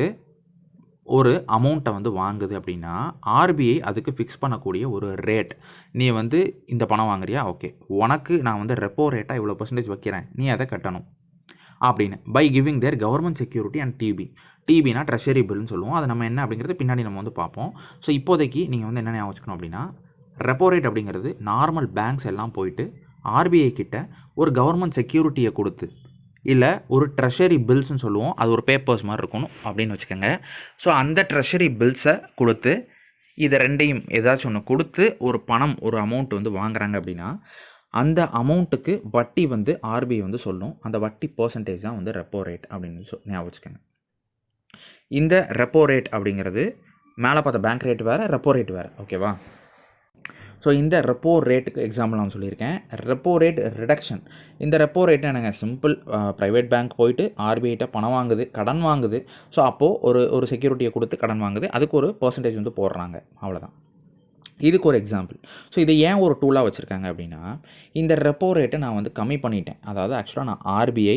ஒரு அமௌண்ட்டை வந்து வாங்குது அப்படின்னா ஆர்பிஐ அதுக்கு ஃபிக்ஸ் பண்ணக்கூடிய ஒரு ரேட். நீ வந்து இந்த பணம் வாங்குறியா, ஓகே, உனக்கு நான் வந்து ரெப்போ ரேட்டாக இவ்வளோ பர்சன்டேஜ் வைக்கிறேன், நீ அதை கட்டணும் அப்படின்னு. By giving their government security and டிபினா ட்ரெஷரி பில்னு சொல்லுவோம். அது நம்ம என்ன அப்படிங்கிறது பின்னாடி நம்ம வந்து பார்ப்போம். ஸோ இப்போதைக்கு நீங்கள் வந்து என்ன ஞாபகம் வச்சுக்கணும் அப்படின்னா, ரெப்போ ரேட் அப்படிங்கிறது நார்மல் பேங்க்ஸ் எல்லாம் போயிட்டு ஆர்பிஐ கிட்ட ஒரு கவர்மெண்ட் செக்யூரிட்டியை கொடுத்து, இல்லை ஒரு ட்ரெஷரி பில்ஸ்ன்னு சொல்லுவோம், அது ஒரு பேப்பர்ஸ் மாதிரி இருக்கணும் அப்படின்னு வச்சுக்கோங்க. ஸோ அந்த ட்ரெஷரி பில்ஸை கொடுத்து இதை ரெண்டையும் ஏதாச்சும் ஒன்று கொடுத்து ஒரு பணம், ஒரு அமௌண்ட் வந்து வாங்குறாங்க அப்படின்னா அந்த அமௌண்ட்டுக்கு வட்டி வந்து ஆர்பிஐ வந்து சொல்லும். அந்த வட்டி பர்சன்டேஜ் தான் வந்து ரெப்போ ரேட் அப்படின்னு ஞாபகம் வச்சுக்கோங்க. இந்த ரெப்போ ரேட் அப்படிங்கிறது மேலே பார்த்த பேங்க் ரேட் வேறு, ரெப்போ ரேட் வேறு, ஓகேவா? ஸோ இந்த ரெப்போ ரேட்டுக்கு எக்ஸாம்பிள் நான் சொல்லியிருக்கேன். Repo rate reduction. இந்த ரெப்போ ரேட்டு என்னங்க, சிம்பிள், ப்ரைவேட் பேங்க் போயிட்டு ஆர்பிஐட்ட பணம் வாங்குது, கடன் வாங்குது. ஸோ அப்போது ஒரு செக்யூரிட்டியை கொடுத்து கடன் வாங்குது, அதுக்கு ஒரு பர்சன்டேஜ் வந்து போடுறாங்க, அவ்வளோதான். இதுக்கு ஒரு எக்ஸாம்பிள். ஸோ இதை ஏன் ஒரு டூலாக வச்சுருக்காங்க அப்படின்னா, இந்த ரெப்போ ரேட்டை நான் வந்து கம்மி பண்ணிட்டேன். அதாவது ஆக்சுவலாக நான் ஆர்பிஐ,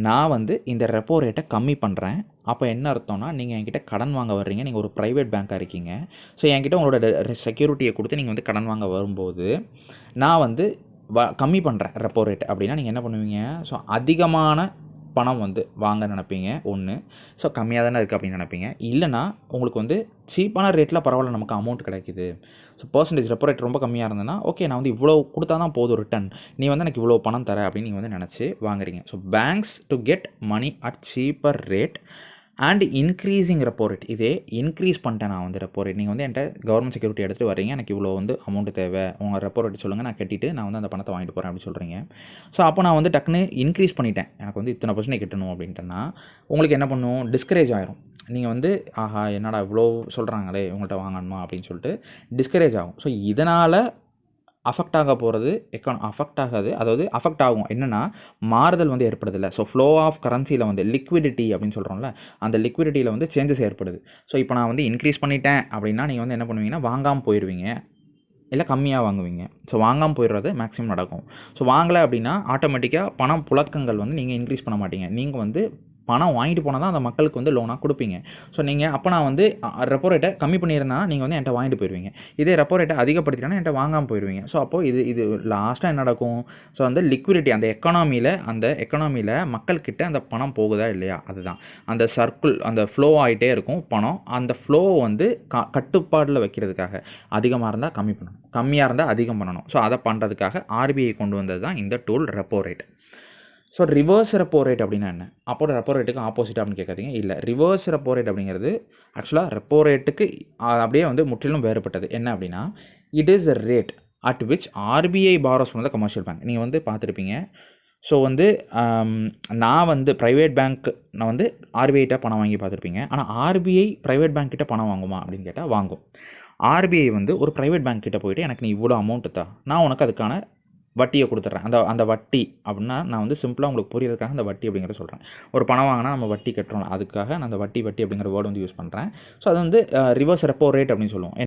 நான் வந்து இந்த ரெப்போ ரேட்டை கம்மி பண்ணுறேன். அப்போ என்ன அர்த்தம்னா, நீங்கள் என்கிட்ட கடன் வாங்க வர்றீங்க, நீங்கள் ஒரு ப்ரைவேட் பேங்காக இருக்கீங்க. ஸோ என்கிட்ட உங்களோட செக்யூரிட்டியை கொடுத்து நீங்கள் வந்து கடன் வாங்க வரும்போது நான் வந்து கம்மி பண்ணுறேன் ரெப்போ ரேட் அப்படின்னா நீங்கள் என்ன பண்ணுவீங்க, ஸோ அதிகமான பணம் வந்து வாங்க நினைப்பீங்க ஒன்று. ஸோ கம்மியாக தானே இருக்குது அப்படின்னு நினைப்பீங்க. இல்லைனா உங்களுக்கு வந்து சீப்பான ரேட்டில் பரவாயில்ல நமக்கு அமௌண்ட் கிடைக்குது, ஸோ பர்சன்டேஜ் ரெப்போ ரேட் ரொம்ப கம்மியாக இருந்ததுன்னா ஓகே, நான் வந்து இவ்வளோ கொடுத்தா தான் போதும் ரிட்டன், நீ வந்து எனக்கு இவ்வளோ பணம் தர அப்படின்னு நீங்கள் வந்து நினச்சி வாங்குறீங்க. So banks to get money at cheaper rate and increasing repo rate. இதே இன்க்ரீஸ் பண்ணிட்டேன் நான் வந்து ரெப்போ ரேட். நீங்கள் வந்து என்கிட்ட கவர்மெண்ட் செக்யூரிட்டி எடுத்துகிட்டு வரீங்க, எனக்கு இவ்வளோ வந்து அமௌண்ட் தேவை, உங்கள் ரெப்போ ரேட் சொல்லுங்கள், நான் கட்டிட்டு நான் வந்து அந்த பணத்தை வாங்கிட்டு போகிறேன் அப்படின்னு சொல்கிறீங்க. ஸோ அப்போ நான் வந்து டக்குன்னு இன்க்ரீஸ் பண்ணிட்டேன், எனக்கு வந்து இத்தனை பர்சன்டேஜ் கட்டணும் அப்படின்ட்டுனா உங்களுக்கு என்ன பண்ணும், டிஸ்கரேஜ் ஆயிரும். நீங்கள் வந்து ஆஹா என்னடா இவ்வளோ சொல்கிறாங்களே இவங்கள்ட்ட வாங்கணுமா அப்படின்னு சொல்லிட்டு டிஸ்கரேஜ் ஆகும். ஸோ இதனால் அஃபெக்ட் ஆக போகிறது அஃபெக்ட் ஆகாது, அதாவது அஃபெக்ட் ஆகும். என்னென்னா மாறுதல் வந்து ஏற்படுதில்லை. ஸோ ஃப்ளோ ஆஃப் கரன்சியில் வந்து லிக்விடிட்டி அப்படின்னு சொல்கிறோம்ல, அந்த லிக்விடிட்டியில் வந்து சேஞ்சஸ் ஏற்படுது. ஸோ இப்போ நான் வந்து இன்க்ரீஸ் பண்ணிட்டேன் அப்படின்னா நீங்கள் வந்து என்ன பண்ணுவீங்கன்னா வாங்காமல் போயிடுவீங்க, இல்லை கம்மியாக வாங்குவீங்க. ஸோ வாங்காமல் போயிடுறது மேக்ஸிமம் நடக்கும். ஸோ வாங்கலை அப்படின்னா ஆட்டோமேட்டிக்காக பணம் புழக்கங்கள் வந்து நீங்கள் இன்க்ரீஸ் பண்ண மாட்டீங்க. நீங்கள் வந்து பணம் வாங்கிட்டு போனால் தான் அந்த மக்களுக்கு வந்து லோனாக கொடுப்பீங்க. ஸோ நீங்கள் அப்போ நான் வந்து ரெப்போ ரேட்டை கம்மி பண்ணியிருந்தா நீங்கள் வந்து என்கிட்ட வாங்கிட்டு போயிடுவீங்க. இதே ரெப்போ ரேட்டை அதிகப்படுத்தினா என்கிட்ட வாங்காமல் போயிடுவீங்க. ஸோ அப்போது இது லாஸ்ட்டாக என்ன நடக்கும், ஸோ அந்த லிக்விடிட்டி அந்த எக்கனாமியில் மக்கள்கிட்ட அந்த பணம் போகுதா இல்லையா, அதுதான் அந்த சர்க்கிள், அந்த ஃப்ளோ ஆகிட்டே இருக்கும் பணம். அந்த ஃப்ளோ வந்து கட்டுப்பாடில் வைக்கிறதுக்காக அதிகமாக இருந்தால் கம்மி பண்ணணும், கம்மியாக இருந்தால் அதிகம் பண்ணணும். ஸோ அதை பண்ணுறதுக்காக ஆர்பிஐ கொண்டு வந்தது தான் இந்த tool repo rate. So reverse repo rate அப்படின்னா என்ன, அப்போ ரெப்போ ரேட்டுக்கு ஆப்போசிட் அப்படின்னு கேட்காதீங்க. இல்லை, ரிவர்ஸ் ரெப்போ ரேட் அப்படிங்கிறது ஆக்சுவலாக ரெப்போ ரேட்டுக்கு அப்படியே வந்து முற்றிலும் வேறுபட்டது. என்ன அப்படின்னா, it is a rate at which RBI borrows from the commercial bank. நீங்கள் வந்து பார்த்துருப்பீங்க. ஸோ வந்து நான் வந்து ப்ரைவேட் பேங்க், நான் வந்து ஆர்பிஐட்ட பணம் வாங்கி பார்த்துருப்பீங்க. ஆனால் ஆர்பிஐ ப்ரைவேட் பேங்க் கிட்ட பணம் வாங்குமா அப்படின்னு கேட்டால் வாங்கும். ஆர்பிஐ வந்து ஒரு ப்ரைவேட் பேங்க் கிட்ட போயிட்டு எனக்கு நீ இவ்வளோ அமௌண்ட்டு தான், நான் உனக்கு அதுக்கான வட்டியை கொடுத்துட்றேன். அந்த வட்டி அப்படின்னா நான் வந்து சிம்பிளாக உங்களுக்கு புரியறதுக்காக அந்த வட்டி அப்படிங்கிறத சொல்கிறேன். ஒரு பணம் வாங்கினா நம்ம வட்டி கட்டுறோம், அதுக்காக நான் அந்த வட்டி அப்படிங்கிற வேர்டு வந்து யூஸ் பண்ணுறேன். ஸோ அது வந்து ரிவர்ஸ் ரெப்போ ரேட் அப்படின்னு சொல்லுவோம்.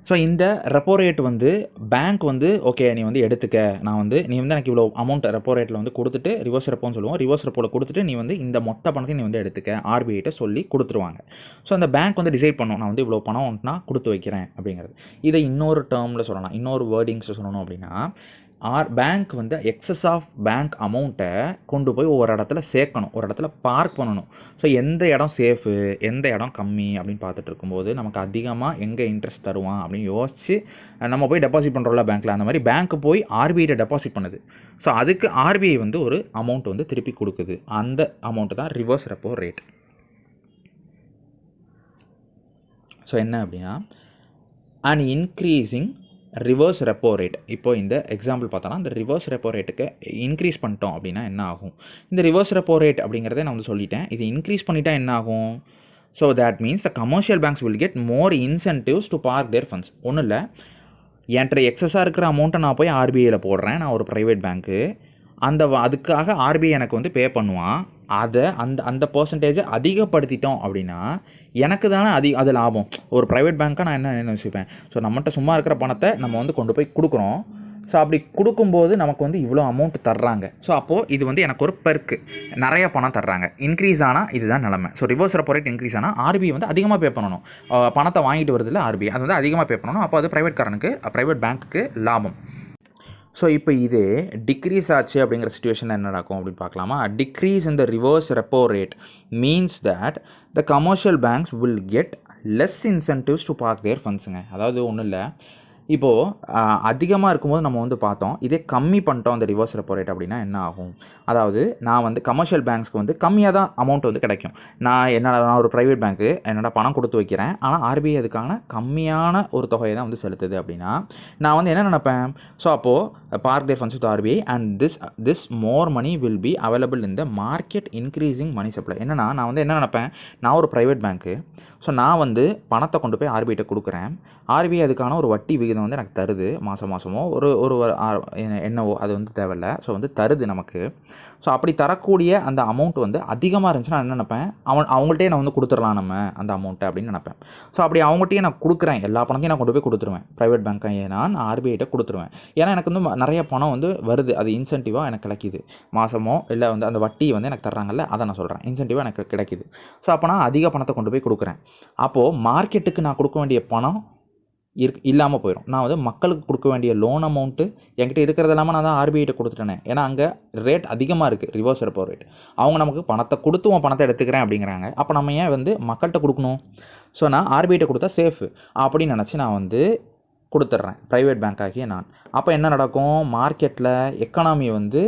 ஸோ இந்த ரெப்போ ரேட் வந்து பேங்க் வந்து ஓகே நீ வந்து எடுத்துக்க, நான் வந்து நீ வந்து எனக்கு இவ்வளோ அமௌண்ட் ரெப்போ ரேட்டில் வந்து கொடுத்துட்டு, ரிவர்ஸ் ரெப்போன்னு சொல்லுவோம், ரிவர்ஸ் ரெப்போவில் கொடுத்துட்டு நீ வந்து இந்த மொத்த பணத்தையும் நீ வந்து எடுத்துக்க ஆர்பிஐட்ட சொல்லி கொடுத்துருவாங்க. ஸோ அந்த பேங்க் வந்து டிசைட் பண்ணும், நான் வந்து இவ்வளோ பணம் நான் கொடுத்து வைக்கிறேன் அப்படிங்கிறது. இதை இன்னொரு டேர்மில் சொல்லலாம், இன்னொரு வேர்டிங்ஸ் சொல்லணும் அப்படின்னா, பேங்க் வந்து எக்ஸஸ் ஆஃப் பேங்க் அமௌண்ட்டை கொண்டு போய் ஒரு இடத்துல சேர்க்கணும், ஒரு இடத்துல பார்க் பண்ணணும். ஸோ எந்த இடம் சேஃபு, எந்த இடம் கம்மி அப்படின்னு பார்த்துட்டு இருக்கும்போது நமக்கு அதிகமாக எங்கே இன்ட்ரெஸ்ட் தருவான் அப்படின்னு யோசிச்சு நம்ம போய் டெபாசிட் பண்ணுறோம்ல பேங்க்கில், அந்த மாதிரி பேங்க் போய் ஆர்பிஐட்ட டெபாசிட் பண்ணுது. ஸோ அதுக்கு ஆர்பிஐ வந்து ஒரு அமௌண்ட் வந்து திருப்பி கொடுக்குது. அந்த அமௌண்ட்டு தான் ரிவர்ஸ் ரெப்போ ரேட். ஸோ என்ன அப்படின்னா, and increasing reverse repo rate, இப்போ இந்த எக்ஸாம்பிள் பார்த்தோன்னா இந்த ரிவர்ஸ் ரெப்போ ரேட்டுக்கு இன்க்ரீஸ் பண்ணிட்டோம் அப்படின்னா என்ன ஆகும்? இந்த ரிவர்ஸ் ரெப்போ ரேட் அப்படிங்கிறத நான் வந்து சொல்லிட்டேன். இது இன்க்ரீஸ் பண்ணிட்டா என்ன ஆகும்? So that means the commercial banks will get more incentives to park their funds. ஒன்றும் இல்லை, என்கிட்ட எக்ஸஸாக இருக்கிற அமௌண்ட்டை நான் போய் ஆர்பிஐயில் போடுறேன், நான் ஒரு ப்ரைவேட் பேங்க்கு. அதுக்காக ஆர்பிஐ எனக்கு வந்து பே பண்ணுவான். அதை அந்த பர்சன்டேஜை அதிகப்படுத்திட்டோம் அப்படின்னா எனக்கு தானே அது லாபம். ஒரு ப்ரைவேட் பேங்க்காக நான் என்ன யோசிப்பேன், ஸோ நம்மகிட்ட சும்மா இருக்கிற பணத்தை நம்ம வந்து கொண்டு போய் கொடுக்குறோம். ஸோ அப்படி கொடுக்கும்போது நமக்கு வந்து இவ்வளோ அமௌண்ட் தர்றாங்க. ஸோ அப்போது இது வந்து எனக்கு ஒரு பெருக்கு, நிறைய பணம் தர்றாங்க. இன்க்ரீஸ் ஆனால் இதுதான் நிலமை. So reverse repo rate increase ஆனால் ஆர்பிஐ வந்து அதிகமாக பே பண்ணணும். பணத்தை வாங்கிட்டு வருதில்ல ஆர்பிஐ, அது வந்து அதிகமாக பே பண்ணணும். அப்போ அது ப்ரைவேட் பேங்க்குக்கு லாபம். ஸோ இப்போ இதே டிக்ரீஸ் ஆச்சு அப்படிங்கிற சுச்சுவேஷன் என்ன நடக்கும் அப்படின்னு பார்க்கலாமா? Decrease in the reverse repo rate means that the commercial banks will get less incentives to park their ஃபண்ட்ஸுங்க. அதாவது ஒன்றும் இல்லை, இப்போது அதிகமாக இருக்கும்போது நம்ம வந்து பார்த்தோம், இதே கம்மி பண்ணிட்டோம் அந்த ரிவர்ஸ் ரெப்போ ரேட் அப்படின்னா என்ன ஆகும்? அதாவது நான் வந்து கமர்ஷியல் பேங்க்ஸ்க்கு வந்து கம்மியாக தான் அமௌண்ட் வந்து கிடைக்கும். நான் ஒரு ப்ரைவேட் பேங்க்கு என்னோட பணம் கொடுத்து வைக்கிறேன், ஆனால் ஆர்பிஐ அதுக்கான கம்மியான ஒரு தொகையை தான் வந்து செலுத்துது அப்படின்னா நான் வந்து என்ன நினைப்பேன்? ஸோ அப்போது park their funds with RBI and this more money will be available in the market increasing money supply. என்னன்னா நான் வந்து என்ன நினைப்பேன், நான் ஒரு ப்ரைவேட் பேங்க்கு, ஸோ நான் வந்து பணத்தை கொண்டு போய் ஆர்பிஐட்ட கொடுக்குறேன். ஆர்பிஐ அதுக்கான ஒரு வட்டி விகிதம் வந்து எனக்கு தருது, மாதமோ ஒரு என்னவோ அது வந்து தேவையில்லை, ஸோ வந்து தருது நமக்கு. ஸோ அப்படி தரக்கூடிய அந்த அமௌண்ட் வந்து அதிகமாக இருந்துச்சுன்னா என்ன நினைப்பேன், அவங்கள்ட்டே நான் வந்து கொடுத்துடலாம் நம்ம அந்த அமௌண்ட்டை அப்படின்னு நினைப்பேன். ஸோ அப்படி அவங்கள்ட்டே நான் கொடுக்குறேன், எல்லா பணத்தையும் நான் கொண்டு போய் கொடுத்துருவேன், ப்ரைவேட் பேங்க்கை நான் ஆர்பிஐட்ட கொடுத்துருவேன். ஏன்னா எனக்கு வந்து நிறைய பணம் வந்து வருது, அது இன்சென்டிவாக எனக்கு கிடைக்கிது. மாதமோ இல்லை வந்து அந்த வட்டி வந்து எனக்கு தர்றாங்கல்ல, அதை நான் சொல்கிறேன், இன்சென்டிவாக எனக்கு கிடைக்கிது. ஸோ அப்போ நான் அதிக பணத்தை கொண்டு போய் கொடுக்குறேன். அப்போது மார்க்கெட்டுக்கு நான் கொடுக்க வேண்டிய பணம் இல்லாமல் போயிடும். நான் வந்து மக்களுக்கு கொடுக்க வேண்டிய லோன் அமௌண்ட்டு என்கிட்ட இருக்கிறது இல்லாமல் நான் தான் ஆர்பிஐட்ட கொடுத்துட்டேனே. ஏன்னா அங்கே ரேட் அதிகமாக இருக்குது, ரிவர்ஸ் ரெப்போ ரேட். அவங்க நமக்கு பணத்தை கொடுத்து உன் பணத்தை எடுத்துக்கிறேன் அப்படிங்கிறாங்க. அப்போ நம்ம ஏன் வந்து மக்கள்கிட்ட கொடுக்கணும்? ஸோ நான் ஆர்பிஐட்ட கொடுத்தா சேஃபு அப்படின்னு நினச்சி நான் வந்து கொடுத்துட்றேன், ப்ரைவேட் பேங்க் ஆகிய நான். அப்போ என்ன நடக்கும்? மார்க்கெட்டில் எக்கானமி வந்து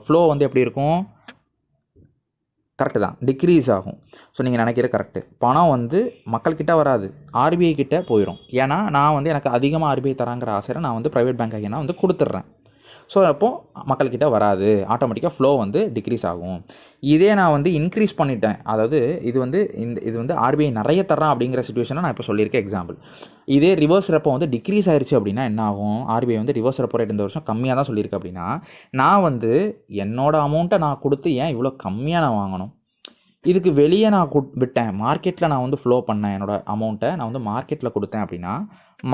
ஃப்ளோ வந்து எப்படி இருக்கும்? கரெக்டு தான், டிக்ரீஸ் ஆகும். ஸோ நீங்கள் நினைக்கிறது கரெக்டு. பணம் வந்து மக்கள்கிட்ட வராது, ஆர்பிஐ கிட்டே போயிடும். ஏன்னா நான் வந்து எனக்கு அதிகமாக ஆர்பிஐ தராங்கிற ஆசையை நான் வந்து ப்ரைவேட் பேங்க் ஆகிய நான் வந்து கொடுத்துட்றேன். ஸோ அப்போது மக்கள்கிட்ட வராது, ஆட்டோமேட்டிக்காக ஃப்ளோ வந்து டிக்ரீஸ் ஆகும். இதே நான் வந்து இன்க்ரீஸ் பண்ணிட்டேன், அதாவது இது வந்து ஆர்பிஐ நிறைய தர்றான் அப்படிங்கிற சிச்சுவேஷனை நான் இப்போ சொல்லியிருக்கேன் எக்ஸாம்பிள். இதே ரிவர்ஸ் ரெப்போ வந்து டிக்ரீஸ் ஆயிடுச்சு அப்படின்னா என்ன ஆகும்? ஆர்பிஐ வந்து ரிவர்ஸ் ரெப்போ ரேட் இந்த வருஷம் கம்மியாக தான் சொல்லியிருக்கு அப்படின்னா நான் வந்து என்னோடய அமௌண்ட்டை நான் கொடுத்து ஏன் இவ்வளோ கம்மியாக நான் வாங்கணும்? இதுக்கு வெளியே நான் விட்டேன், மார்க்கெட்டில் நான் வந்து ஃப்ளோ பண்ணேன், என்னோடய அமௌண்ட்டை நான் வந்து மார்க்கெட்டில் கொடுத்தேன் அப்படின்னா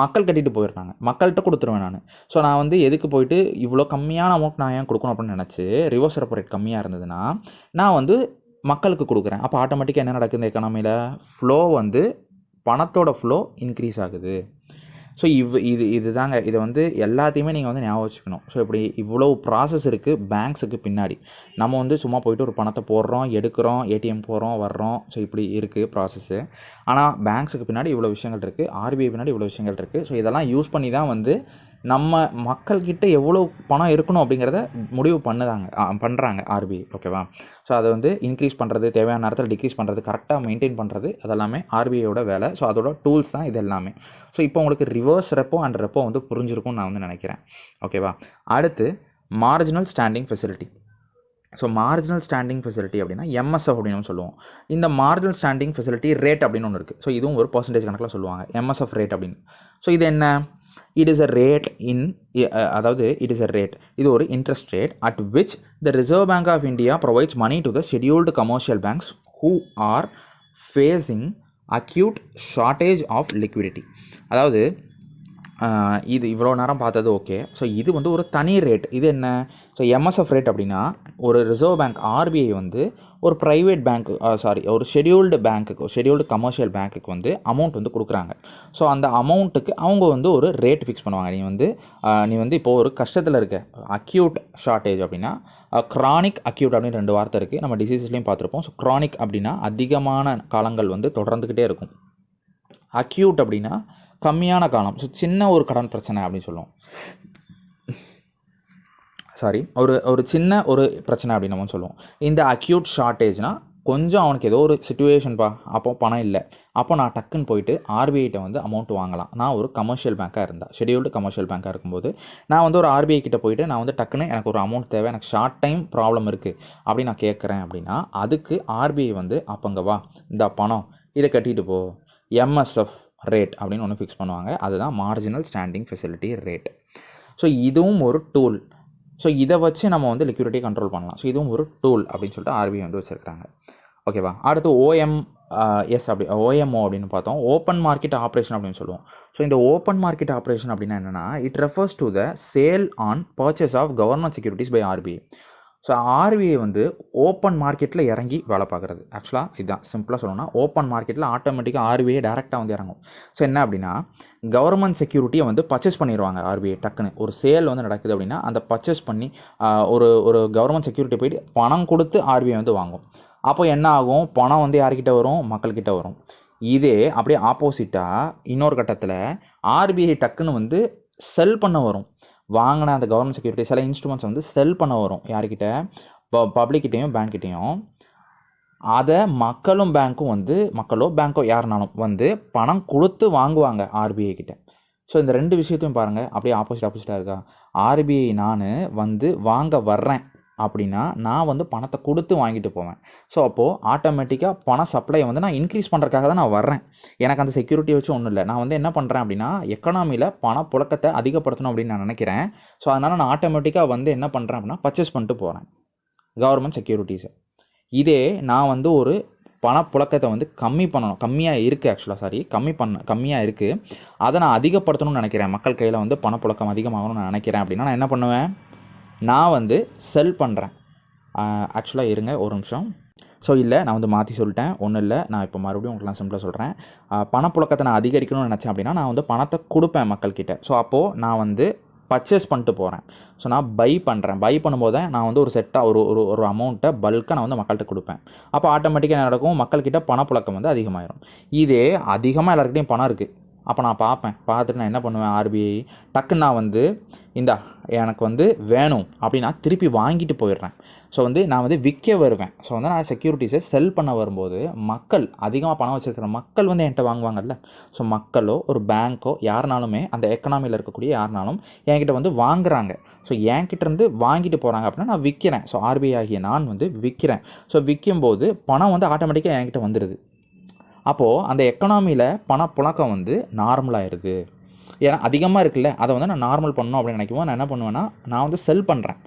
மக்கள் கட்டிட்டு போயிடுறாங்க, மக்கள்கிட்ட கொடுத்துருவேன் நான். ஸோ நான் வந்து எதுக்கு போயிட்டு இவ்வளோ கம்மியான அமௌண்ட் நான் ஏன் கொடுக்கணும் அப்படின்னு நினச்சி ரிவர்ஸ் ரெப்போ ரேட் கம்மியாக இருந்ததுன்னா நான் வந்து மக்களுக்கு கொடுக்குறேன். அப்போ ஆட்டோமேட்டிக்காக என்ன நடக்குது? இந்த எக்கானமியில் ஃப்ளோ வந்து பணத்தோட ஃப்ளோ இன்க்ரீஸ் ஆகுது. ஸோ இது தாங்க, இதை வந்து எல்லாத்தையுமே நீங்கள் வந்து ஞாபகம் வச்சுக்கணும். ஸோ இப்படி இவ்வளோ ப்ராசஸ் இருக்குது பேங்க்ஸுக்கு பின்னாடி. நம்ம வந்து சும்மா போய்ட்டு ஒரு பணத்தை போடுறோம், எடுக்கிறோம், ஏடிஎம் போகிறோம், வர்றோம். ஸோ இப்படி இருக்குது ப்ராசஸ்ஸு. ஆனால் பேங்க்ஸுக்கு பின்னாடி இவ்வளோ விஷயங்கள் இருக்குது, ஆர்பிஐ பின்னாடி இவ்வளோ விஷயங்கள் இருக்குது. ஸோ இதெல்லாம் யூஸ் பண்ணி தான் வந்து நம்ம மக்கள்கிட்ட எவ்வளோ பணம் இருக்கணும் அப்படிங்கிறத முடிவு பண்ணுறாங்க ஆர்பிஐ. ஓகேவா? ஸோ அதை வந்து இன்க்ரீஸ் பண்ணுறது, தேவையான நேரத்தில் டிக்ரீஸ் பண்ணுறது, கரெக்டாக மெயின்டைன் பண்ணுறது, அதெல்லாமே ஆர்பிஐயோட வேலை. ஸோ அதோட டூல்ஸ் தான் இது எல்லாமே. ஸோ இப்போ உங்களுக்கு ரிவர்ஸ் ரெப்போ அண்ட் ரெப்போ வந்து புரிஞ்சிருக்கும்னு நான் வந்து நினைக்கிறேன். ஓகேவா? அடுத்து marginal standing facility. So marginal standing facility அப்படின்னா எம்எஸ்எஃப் அப்படின்னு நம்ம சொல்லுவோம். இந்த மார்ஜினல் ஸ்டாண்டிங் ஃபெசிலிட்டி ரேட் அப்படின்னு ஒன்று இருக்குது. ஸோ இதுவும் ஒரு பர்சன்டேஜ் கணக்கில் சொல்லுவாங்க, எம்எஸ்எஃப் ரேட் அப்படின்னு. ஸோ இது என்ன? இட் இஸ் அ ரேட் இது ஒரு interest rate at which the reserve bank of India provides money to the scheduled commercial banks who are facing acute shortage of liquidity. அதாவது இது இவ்வளோ நேரம் பார்த்தது ஓகே. ஸோ இது வந்து ஒரு தனி ரேட். இது என்ன? ஸோ எம்எஸ்எஃப் ரேட் அப்படின்னா ஒரு ரிசர்வ் பேங்க் ஆர்பிஐ வந்து ஒரு ப்ரைவேட் பேங்க் ஒரு ஷெட்யூல்டு கமர்ஷியல் பேங்க்குக்கு வந்து அமௌண்ட் வந்து கொடுக்குறாங்க. ஸோ அந்த அமௌண்ட்டுக்கு அவங்க வந்து ஒரு ரேட் ஃபிக்ஸ் பண்ணுவாங்க. நீ வந்து இப்போது ஒரு கஷ்டத்தில் இருக்க, அக்யூட் ஷார்ட்டேஜ் அப்படின்னா க்ரானிக் அக்யூட் அப்படின்னு 2 வார்த்தை இருக்குது, நம்ம டிசீசஸ்லையும் பார்த்துருப்போம். ஸோ க்ரானிக் அப்படின்னா அதிகமான காலங்கள் வந்து தொடர்ந்துக்கிட்டே இருக்கும். அக்யூட் அப்படின்னா கம்மியான காலம். ஸோ சின்ன ஒரு கடன் பிரச்சனை அப்படின்னு சொல்லுவோம். ஒரு சின்ன ஒரு பிரச்சனை அப்படின்னு நம்ம சொல்லுவோம். இந்த அக்யூட் ஷார்ட்டேஜ்னால் கொஞ்சம் அவனுக்கு ஏதோ ஒரு சிச்சுவேஷன்ப்பா, அப்போ பணம் இல்லை, அப்போ நான் டக்குன்னு போயிட்டு ஆர்பிஐட்ட வந்து அமௌண்ட் வாங்கலாம். நான் ஒரு கமர்ஷியல் பேங்காக இருந்தால், ஷெடியூல்டு கமர்ஷியல் பேங்காக இருக்கும்போது நான் வந்து ஒரு ஆர்பிஐ கிட்ட போயிட்டு நான் வந்து டக்குன்னு எனக்கு ஒரு அமௌண்ட் தேவை, எனக்கு ஷார்ட் டைம் ப்ராப்ளம் இருக்குது அப்படின்னு நான் கேட்குறேன் அப்படின்னா, அதுக்கு ஆர்பிஐ வந்து அப்போங்க வா இந்த பணம் இதை கட்டிட்டு போ, எம்எஸ்எஃப் ரேட் அப்படின்னு ஒன்று ஃபிக்ஸ் பண்ணுவாங்க. அதுதான் marginal standing facility rate. So இதுவும் ஒரு டூல். ஸோ இதை வச்சு நம்ம வந்து லிக்விடிட்டி கண்ட்ரோல் பண்ணலாம். ஸோ இதுவும் ஒரு டூல் அப்படின்னு சொல்லிட்டு ஆர்பிஐ வந்து வச்சுருக்காங்க. ஓகேவா. அடுத்து ஓஎம்ஓ அப்படின்னு பார்த்தோம். ஓப்பன் மார்க்கெட் ஆப்ரேஷன் அப்படின்னு சொல்லுவோம். ஸோ இந்த ஓப்பன் மார்க்கெட் ஆப்ரேஷன் அப்படின்னா என்னென்னா, it refers to the sale on purchase of government securities by RBI. So RBI வந்து ஓப்பன் மார்க்கெட்டில் இறங்கி வேலை பார்க்குறது. ஆக்சுவலாக இதுதான் சிம்பிளாக சொல்லணும்னா, ஓப்பன் மார்க்கெட்டில் ஆட்டோமேட்டிக்காக ஆர்பிஐ டேரெக்டாக வந்து இறங்கும். ஸோ என்ன அப்படின்னா, கவர்மெண்ட் செக்யூரிட்டியை வந்து பர்ச்சேஸ் பண்ணிடுவாங்க ஆர்பிஐ. டக்குன்னு ஒரு சேல் வந்து நடக்குது அப்படின்னா, அந்த பர்ச்சேஸ் பண்ணி ஒரு கவர்மெண்ட் செக்யூரிட்டி போயிட்டு பணம் கொடுத்து ஆர்பிஐ வந்து வாங்கும். அப்போ என்ன ஆகும், பணம் வந்து யார்கிட்ட வரும், மக்கள்கிட்ட வரும். இதே அப்படியே ஆப்போசிட்டாக இன்னொரு கட்டத்தில் ஆர்பிஐ டக்குன்னு வந்து செல் பண்ண வரும். வாங்கின அந்த கவர்மெண்ட் செக்யூரிட்டி சில இன்ஸ்ட்ருமெண்ட்ஸ் வந்து செல் பண்ண வரும். யார்கிட்ட, பப்ளிக்கிட்டையும் பேங்க்கிட்டையும். அதை மக்களும் பேங்க்கும் வந்து, மக்களோ பேங்க்கோ யாருனாலும் வந்து பணம் கொடுத்து வாங்குவாங்க ஆர்பிஐ கிட்ட. ஸோ இந்த ரெண்டு விஷயத்தையும் பாருங்கள், அப்படியே ஆப்போசிட்டாக இருக்கா. ஆர்பிஐ நான் வந்து வாங்க வர்றேன் அப்படின்னா நான் வந்து பணத்தை கொடுத்து வாங்கிட்டு போவேன். ஸோ அப்போது ஆட்டோமேட்டிக்காக பண சப்ளையை வந்து நான் இன்க்ரீஸ் பண்ணுறதுக்காக தான் நான் வர்றேன். எனக்கு அந்த செக்யூரிட்டி வச்சு ஒன்றும் இல்லை. நான் வந்து என்ன பண்ணுறேன் அப்படின்னா, எக்கனாமியில் பணப்புழக்கத்தை அதிகப்படுத்தணும் அப்படின்னு நான் நினைக்கிறேன். ஸோ அதனால் நான் ஆட்டோமேட்டிக்காக வந்து என்ன பண்ணுறேன் அப்படின்னா, பர்ச்சேஸ் பண்ணிட்டு போகிறேன் கவர்மெண்ட் செக்யூரிட்டிஸை. இதே நான் வந்து ஒரு பணப்புழக்கத்தை வந்து கம்மியாக இருக்குது, கம்மியாக இருக்குது, அதை நான் அதிகப்படுத்தணும்னு நினைக்கிறேன், மக்கள் கையில் வந்து பணப்புழக்கம் அதிகமாகணும்னு நான் நினைக்கிறேன் அப்படின்னா நான் என்ன பண்ணுவேன், நான் வந்து செல் பண்ணுறேன். ஆக்சுவலாக இருங்க ஒரு நிமிஷம். ஸோ இல்லை, நான் வந்து மாற்றி சொல்லிட்டேன், ஒன்றும் இல்லை. நான் இப்போ மறுபடியும் உங்களுக்கு நான் சிம்பிளாக சொல்கிறேன். பணப்புழக்கத்தை நான் அதிகரிக்கணும்னு நினச்சேன் அப்படின்னா நான் வந்து பணத்தை கொடுப்பேன் மக்கள்கிட்ட. ஸோ அப்போது நான் வந்து பர்ச்சேஸ் பண்ணிட்டு போகிறேன். ஸோ நான் பை பண்ணும்போது நான் வந்து ஒரு செட்டாக ஒரு அமௌண்ட்டை பல்காக நான் வந்து மக்கள்கிட்ட கொடுப்பேன். அப்போ ஆட்டோமேட்டிக்காக என்ன நடக்கும், மக்கள்கிட்ட பணப்புழக்கம் வந்து அதிகமாகிடும். இதே அதிகமாக எல்லாருக்கிட்டையும் பணம் இருக்குது, அப்போ நான் பார்த்துட்டு நான் என்ன பண்ணுவேன், ஆர்பிஐ டக்குன்னு நான் வந்து எனக்கு வந்து வேணும் அப்படின்னா திருப்பி வாங்கிட்டு போயிடுறேன். ஸோ வந்து நான் வந்து விற்க வருவேன். ஸோ வந்து நான் செக்யூரிட்டிஸை செல் பண்ண வரும்போது மக்கள், அதிகமாக பணம் வச்சுருக்கிற மக்கள் வந்து என்கிட்ட வாங்குவாங்கல்ல. ஸோ மக்களோ ஒரு பேங்க்கோ யாருனாலுமே, அந்த எக்கனாமியில் இருக்கக்கூடிய யாருனாலும் என்கிட்ட வந்து வாங்குறாங்க. ஸோ என்கிட்டேருந்து வாங்கிட்டு போகிறாங்க அப்படின்னா நான் விற்கிறேன். ஸோ ஆர்பிஐ ஆகிய நான் வந்து விற்கிறேன். ஸோ விற்கும்போது பணம் வந்து ஆட்டோமேட்டிக்காக என்கிட்ட வந்துடுது. அப்போது அந்த எக்கனாமியில் பணப்புழக்கம் வந்து நார்மலாகிடுது. ஏன்னா அதிகமாக இருக்குல்ல, அதை வந்து நான் நார்மல் பண்ணணும் அப்படின்னு நினைக்கும்போது நான் என்ன பண்ணுவேன்னா, நான் வந்து செல் பண்ணுறேன்.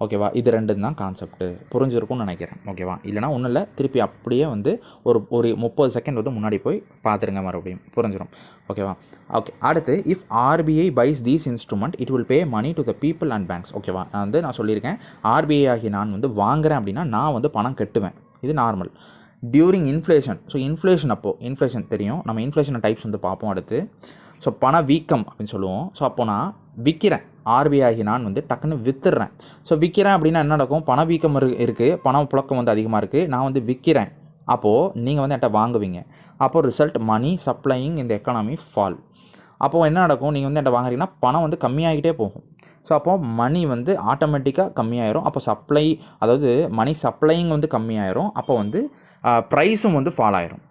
ஓகேவா. இது ரெண்டும் தான் கான்செப்ட்டு. புரிஞ்சிருக்கும்னு நினைக்கிறேன். ஓகேவா. இல்லைனா ஒன்றும் இல்லை, திருப்பி அப்படியே வந்து ஒரு 30 செகண்ட் வந்து முன்னாடி போய் பார்த்துருங்க, மறுபடியும் புரிஞ்சிடும். ஓகேவா. ஓகே. அடுத்து, if RBI buys these instrument it will pay money to the people and banks. ஓகேவா. நான் சொல்லியிருக்கேன், ஆர்பிஐ ஆகி நான் வந்து வாங்குறேன் அப்படின்னா நான் வந்து பணம் கட்டுவேன். இது normal. During inflation. So inflation தெரியும், நம்ம இன்ஃப்ளேஷன் டைப்ஸ் வந்து பார்ப்போம் அடுத்து. ஸோ பண வீக்கம் அப்படின்னு சொல்லுவோம். ஸோ அப்போ நான் விற்கிறேன், ஆர்பிஐ ஆகி நான் வந்து டக்குன்னு விற்றுறேன். ஸோ விற்கிறேன் அப்படின்னா என்ன நடக்கும், பணவீக்கம் இருக்குது, பணப்புழக்கம் வந்து அதிகமாக இருக்குது, நான் வந்து விற்கிறேன். அப்போது நீங்கள் வந்து என்கிட்ட வாங்குவீங்க. அப்போது ரிசல்ட் மணி சப்ளையிங் இந்த எக்கானமி ஃபால். அப்போது என்ன நடக்கும், நீங்கள் வந்து என்கிட்ட வாங்குறீங்கன்னா பணம் வந்து கம்மியாகிட்டே போகும். ஸோ அப்போது மணி வந்து ஆட்டோமேட்டிக்காக கம்மியாயிரும். அப்போ அதாவது மணி சப்ளையிங் வந்து கம்மியாயிரும். அப்போ வந்து ப்ரைஸும் வந்து ஃபால் ஆயிரும்.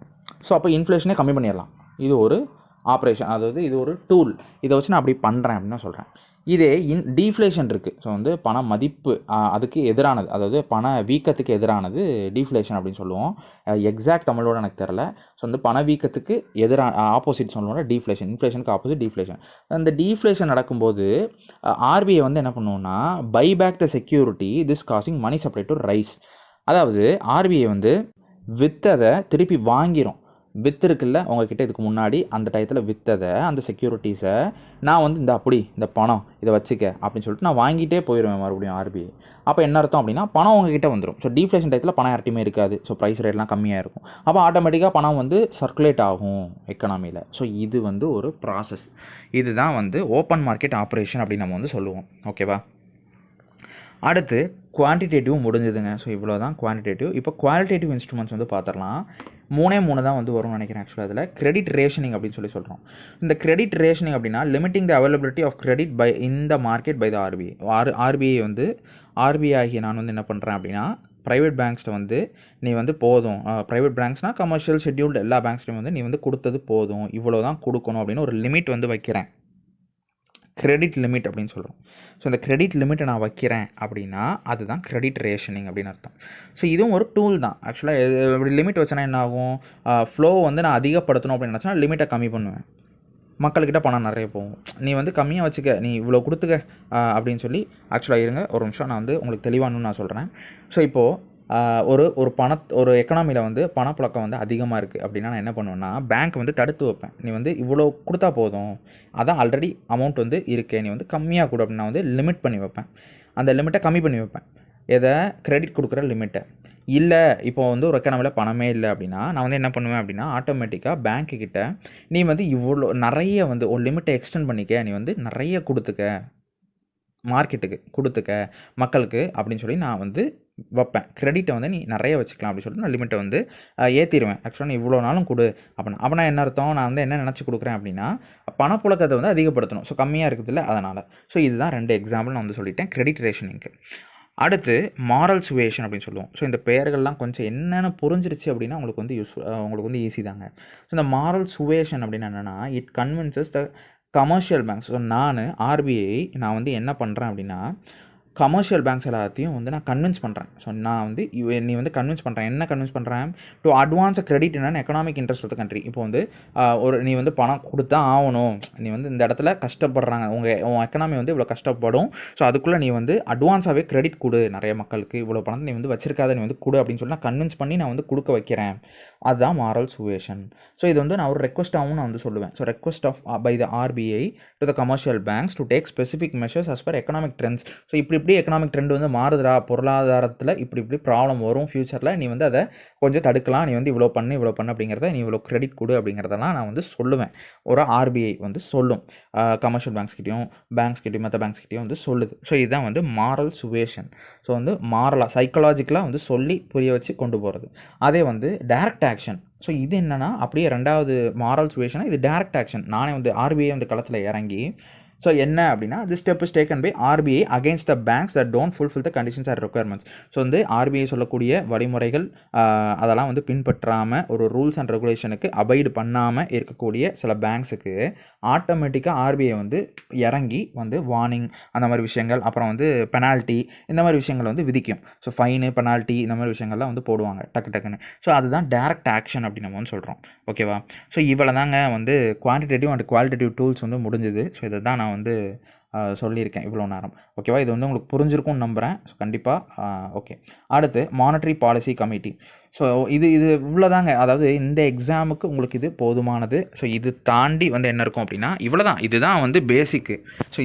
ஸோ அப்போ இன்ஃப்ளேஷனே கம்மி பண்ணிடலாம். இது ஒரு ஆப்ரேஷன், அதாவது இது ஒரு டூல். இதை வச்சு நான் அப்படி பண்ணுறேன் அப்படின்னு தான் சொல்கிறேன். இதே டீஃப்ளேஷன் இருக்குது. ஸோ வந்து பண மதிப்பு அதுக்கு எதிரானது, அதாவது பண வீக்கத்துக்கு எதிரானது டீஃப்ளேஷன் அப்படின்னு சொல்லுவோம். எக்ஸாக்ட் தமிழோட எனக்கு தெரில. ஸோ வந்து பண வீக்கத்துக்கு ஆப்போசிட் சொல்லுவோம்னா டீஃப்ளேஷன். இன்ஃப்ளேஷனுக்கு ஆப்போசிட் டீஃப்ளேஷன். அந்த டீஃப்ளேஷன் நடக்கும்போது ஆர்பிஐ வந்து என்ன பண்ணுவோம்னா, by back the security this causing money supply to rise. அதாவது ஆர்பிஐ வந்து விற்றதை திருப்பி வாங்கிடும். விற்றுருக்குல்ல உங்ககிட்ட இதுக்கு முன்னாடி, அந்த டயத்தில் விற்றதை, அந்த செக்யூரிட்டிஸை நான் வந்து இந்த பணம் இதை வச்சுக்க அப்படின்னு சொல்லிட்டு நான் வாங்கிட்டே போயிடுவேன் மறுபடியும் ஆர்பிஐ. அப்போ என்ன அர்த்தம் அப்படின்னா, பணம் உங்ககிட்ட வந்துடும். ஸோ டீஃப்ளேஷன் டயத்தில் பணம் யார்ட்டையுமே இருக்காது. ஸோ ப்ரைஸ் ரேட்லாம் கம்மியாக இருக்கும். அப்போ ஆட்டோமேட்டிக்காக பணம் வந்து சர்க்குலேட் ஆகும் எக்கனாமியில். ஸோ இது வந்து ஒரு ப்ராசஸ். இதுதான் வந்து ஓப்பன் மார்க்கெட் ஆப்ரேஷன் அப்படின்னு நம்ம வந்து சொல்லுவோம். ஓகேவா. அடுத்து குவான்டிடேட்டிவ் முடிஞ்சதுங்க. ஸோ இவ்வளோ தான் குவான்டிடேட்டிவ். இப்போ குவாலிட்டேட்டிவ் இன்ஸ்ட்ருமெண்ட்ஸ் வந்து பார்த்துடலாம். 3 தான் வந்து வரும்னு நினைக்கிறேன். ஆக்சுவலாக அதில் கிரெடிட் ரேஷனிங் அப்படின்னு சொல்கிறோம். இந்த கிரெடிட் ரேஷனிங் அப்படின்னா limiting the availability of credit in the market by the RBI. RBI ஆகிய நான் வந்து என்ன பண்ணுறேன் அப்படின்னா, ப்ரைவேட் பேங்க்ஸில் வந்து நீ வந்து போதும், ப்ரைவேட் பேங்க்ஸ்னால் கமர்ஷியல் ஷெட்யூல்டு எல்லா பேங்க்ஸ்லையும் வந்து நீ வந்து கொடுத்தது போதும், இவ்வளோ தான் கொடுக்கணும் அப்படின்னு ஒரு லிமிட் வந்து வைக்கிறேன். கிரெடிட் லிமிட் அப்படின்னு சொல்கிறோம். ஸோ இந்த கிரெடிட் லிமிட்டை நான் வைக்கிறேன் அப்படின்னா அதுதான் கிரெடிட் ரேஷனிங் அப்படின்னு அர்த்தம். ஸோ இதுவும் ஒரு டூல் தான். ஆக்சுவலாக இப்படி லிமிட் வச்சேன்னா என்ன ஆகும், ஃப்ளோ வந்து நான் அதிகப்படுத்தணும் அப்படின்னு நினச்சா லிமிட்டை கம்மி பண்ணுவேன், மக்கள்கிட்ட பணம் நிறைய போகும். நீ வந்து கம்மியாக வச்சுக்க, நீ இவ்வளோ கொடுத்துக்க அப்படின்னு சொல்லி ஆக்சுவலாக இருங்க ஒரு நிமிஷம், நான் வந்து உங்களுக்கு தெளிவானு நான் சொல்கிறேன். ஸோ இப்போது ஒரு எக்கனாமியில் வந்து பணப்புழக்கம் வந்து அதிகமாக இருக்குது அப்படின்னா நான் என்ன பண்ணுவேன்னா பேங்க் வந்து தடுத்து வைப்பேன். நீ வந்து இவ்வளோ கொடுத்தா போதும், அதான் ஆல்ரெடி அமௌண்ட் வந்து இருக்கே, நீ வந்து கம்மியாக கொடு அப்படின்னு நான் வந்து லிமிட் பண்ணி வைப்பேன். அந்த லிமிட்டை கம்மி பண்ணி வைப்பேன், எதை கிரெடிட் கொடுக்குற லிமிட்டை. இல்லை இப்போ வந்து ஒரு எக்கனாமியில் பணமே இல்லை அப்படின்னா நான் வந்து என்ன பண்ணுவேன் அப்படின்னா ஆட்டோமேட்டிக்காக பேங்க்குக்கிட்ட நீ வந்து இவ்வளோ நிறைய வந்து ஒரு லிமிட்டை எக்ஸ்டெண்ட் பண்ணிக்க, நீ வந்து நிறைய கொடுத்துக்க, மார்க்கெட்டுக்கு கொடுத்துக்க, மக்களுக்கு அப்படின்னு சொல்லி நான் வந்து வைப்பேன். கிரெடிட்டை வந்து நீ நிறைய வச்சுக்கலாம் அப்படின்னு சொல்லிட்டு நான் லிமிட்டை வந்து ஏற்றிடுவேன். ஆக்சுவலாக நீ இவ்வளோ நாளும் கொடு அப்படின்னா. அப்படின்னா என்ன அர்த்தம், நான் வந்து என்ன நினச்சி கொடுக்குறேன் அப்படின்னா பணப்புழக்கத்தை வந்து அதிகப்படுத்தணும். ஸோ கம்மியாக இருக்குது இல்லை அதனால். ஸோ இதுதான் 2 எக்ஸாம்பிள் நான் வந்து சொல்லிட்டேன் கிரெடிட் ரேஷனிங்க்கு. அடுத்து மாரல் சுவேஷன் அப்படின்னு சொல்லுவோம். ஸோ இந்த பெயர்கள்லாம் கொஞ்சம் என்னென்னு புரிஞ்சிருச்சு அப்படின்னா உங்களுக்கு வந்து உங்களுக்கு வந்து ஈஸி தாங்க. ஸோ இந்த மாரல் சுவேஷன் அப்படின்னு என்னென்னா it convinces the commercial banks. So RBI நான் வந்து என்ன பண்ணுறேன் அப்படின்னா கமர்ஷியல் பேங்க்ஸ் எல்லாத்தையும் வந்து நான் கன்வின்ஸ் பண்ணுறேன். ஸோ நான் வந்து நீ வந்து கன்வின்ஸ் பண்ணுறேன், என்ன கன்வின்ஸ் பண்ணுறேன், to advance credit in economic interest of the country. இப்போ வந்து நீ வந்து பணம் கொடுத்தா ஆகணும், நீ வந்து இந்த இடத்துல கஷ்டப்படுறாங்க, உன் எக்கனாமி வந்து இவ்வளோ கஷ்டப்படும், ஸோ அதுக்குள்ளே நீ வந்து அட்வான்ஸாகவே கிரெடிட் கொடு, நிறைய மக்களுக்கு இவ்வளோ பணத்தை நீ வந்து வச்சிருக்காத, நீ வந்து கொடு அப்படின்னு சொல்லி நான் கன்வின்ஸ் பண்ணி நான் வந்து கொடுக்க வைக்கிறேன். அதுதான் மாரல் சுவேஷன். ஸோ இது வந்து நான் ஒரு ரெக்வஸ்ட்டாகவும் நான் வந்து சொல்லுவேன். So request of by the RBI to the commercial banks to take specific measures as per economic trends. So இப்படி எக்கனாமிக் ட்ரெண்ட் வந்து மாறுதுரா, பொருளாதாரத்தில் இப்படி ப்ராப்ளம் வரும் ஃபியூச்சரில், நீ வந்து அதை கொஞ்சம் தடுக்கலாம், நீ வந்து இவ்வளோ பண்ணு அப்படிங்கிறத, நீ இவ்வளோ கிரெடிட் கொடு அப்படிங்கிறதெல்லாம் நான் வந்து சொல்லுவேன். ஒரு ஆர்பிஐ வந்து சொல்லும் கமர்ஷியல் பேங்க்ஸ்கிட்டையும் மற்ற பேங்க்ஸ்கிட்டையும் வந்து சொல்லுது. ஸோ இதுதான் வந்து மாரல் சுவேஷன். ஸோ வந்து மாரலாக சைக்கலாஜிக்கலாக வந்து சொல்லி புரிய வச்சு கொண்டு போகிறது. அதே வந்து டைரக்ட் ஆக்ஷன். ஸோ இது என்னென்னா அப்படியே 2வது மாரல் சுவேஷனாக இது டைரக்ட் ஆக்ஷன். நானே வந்து ஆர்பிஐ வந்து களத்தில் இறங்கி ஸோ என்ன அப்படின்னா this step is taken by RBI against the banks that don't fulfill the conditions or requirements. So வந்து ஆர்பிஐ சொல்லக்கூடிய வழிமுறைகள் அதெல்லாம் வந்து பின்பற்றாமல் ஒரு ரூல்ஸ் அண்ட் ரெகுலேஷனுக்கு அபைடு பண்ணாமல் இருக்கக்கூடிய சில பேங்க்ஸுக்கு ஆட்டோமேட்டிக்காக ஆர்பிஐ வந்து இறங்கி வந்து வார்னிங் அந்த மாதிரி விஷயங்கள், அப்புறம் வந்து பெனால்ட்டி இந்த மாதிரி விஷயங்கள் வந்து விதிக்கும். ஸோ ஃபைனு பெனால்ட்டி இந்த மாதிரி விஷயங்கள்லாம் வந்து போடுவாங்க டக்குன்னு. ஸோ அதுதான் டைரக்ட் ஆக்ஷன் அப்படின்னு நம்ம வந்து சொல்கிறோம். ஓகேவா? ஸோ இவ்வளோ தாங்க வந்து குவான்டிடேட்டிவ் அண்ட் குவாலிட்டேட்டிவ் டூல்ஸ் வந்து முடிஞ்சுது. ஸோ இதை தான் நான் வந்து சொல்லியிருக்கேன் இவ்வளோ நேரம். ஓகேவா? இது வந்து உங்களுக்கு புரிஞ்சிருக்கும்னு நம்புகிறேன். ஸோ கண்டிப்பாக ஓகே. அடுத்து மானிட்டரி பாலிசி கமிட்டி. ஸோ இது இவ்வளோதாங்க. அதாவது இந்த எக்ஸாமுக்கு உங்களுக்கு இது போதுமானது. ஸோ இது தாண்டி வந்து என்ன இருக்கும் அப்படின்னா இவ்வளோ தான், இதுதான் வந்து பேசிக்கு. ஸோ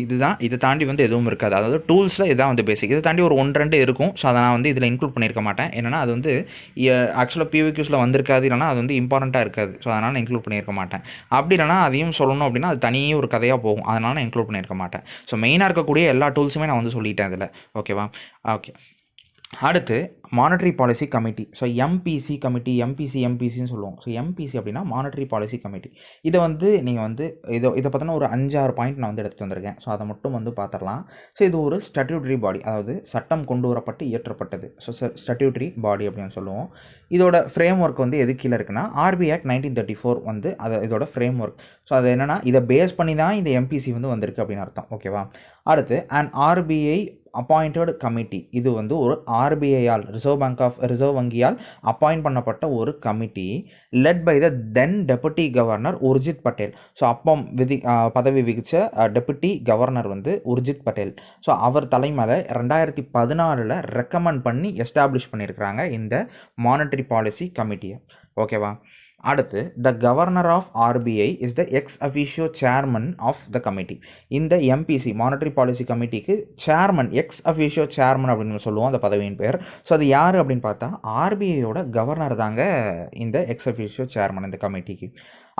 இதை தாண்டி வந்து எதுவும் இருக்காது. அதாவது டூல்ஸில் இதுதான் வந்து பேசிக். இதை தாண்டி ஒரு 1-2 இருக்கும். ஸோ அதை நான் வந்து இதில் இன்க்ளூட் பண்ணியிருக்க மாட்டேன். ஏன்னா அது வந்து ஆக்சுவலாக பிவிக்யூஸில் வந்திருக்காது, இல்லைனா அது வந்து இம்பார்ட்டண்ட்டாக இருக்காது. ஸோ அதனால் நான் இன்க்ளூட் பண்ணியிருக்க மாட்டேன். அப்படி இல்லைனா அதையும் சொல்லணும் அப்படின்னா அது தனியே ஒரு கதையாக போகும். அதனால் நான் இன்க்ளூட் பண்ணியிருக்க மாட்டேன். ஸோ மெயினாக இருக்கக்கூடிய எல்லா டூல்ஸுமே நான் வந்து சொல்லிட்டேன் இதில். ஓகேவா? ஓகே. அடுத்து monetary policy committee. So MPC committee, எம்பிசின்னு சொல்லுவோம். ஸோ எம்பிசி அப்படின்னா மானிட்டரி பாலிசி கமிட்டி. இதை வந்து நீங்கள் வந்து இதை பற்றின ஒரு 5-6 பாயிண்ட் நான் வந்து எடுத்துகிட்டு வந்திருக்கேன். ஸோ அதை மட்டும் வந்து பார்த்துடலாம். ஸோ இது ஒரு ஸ்டாட்யூட்டரி பாடி, அதாவது சட்டம் கொண்டு வரப்பட்டு இயற்றப்பட்டது. ஸோ ஸ்டாட்யூட்டரி பாடி அப்படின்னு சொல்லுவோம். இதோட ஃப்ரேம் ஒர்க் வந்து எது கீழே இருக்குன்னா ஆர்பிஐ ஆக்ட் 1934 வந்து இதோட ஃப்ரேம் ஒர்க். ஸோ அது என்னென்னா இதை பேஸ் பண்ணி தான் இந்த எம்பிசி வந்து வந்திருக்கு அப்படின்னு அர்த்தம். ஓகேவா? அடுத்து அண்ட் ஆர்பிஐ அப்பாயிண்டட் கமிட்டி. இது வந்து ஒரு ஆர்பிஐயால் ரிசர்வ் வங்கியால் அப்பாயிண்ட் பண்ணப்பட்ட ஒரு committee led by the then deputy governor Urjit Patel. So அப்போ பதவி வகித்த டெபுட்டி கவர்னர் வந்து உர்ஜித் பட்டேல். ஸோ அவர் தலைமையில் 2014 ரெக்கமெண்ட் பண்ணி எஸ்டாப்ளிஷ் பண்ணியிருக்கிறாங்க இந்த மானிட்டரி பாலிசி கமிட்டியை. ஓகேவா? அடுத்து the governor of RBI is the ex officio chairman of the committee. இந்த எம்பிசி மானிட்டரி பாலிசி கமிட்டிக்கு சேர்மன், எக்ஸ் அஃபிஷியோ சேர்மன் அப்படின்னு சொல்லுவோம் அந்த பதவியின் பேர். ஸோ அது யார் அப்படின்னு பார்த்தா ஆர்பிஐயோட கவர்னர் தாங்க இந்த எக்ஸ் அஃபிஷியோ சேர்மன் இந்த கமிட்டிக்கு.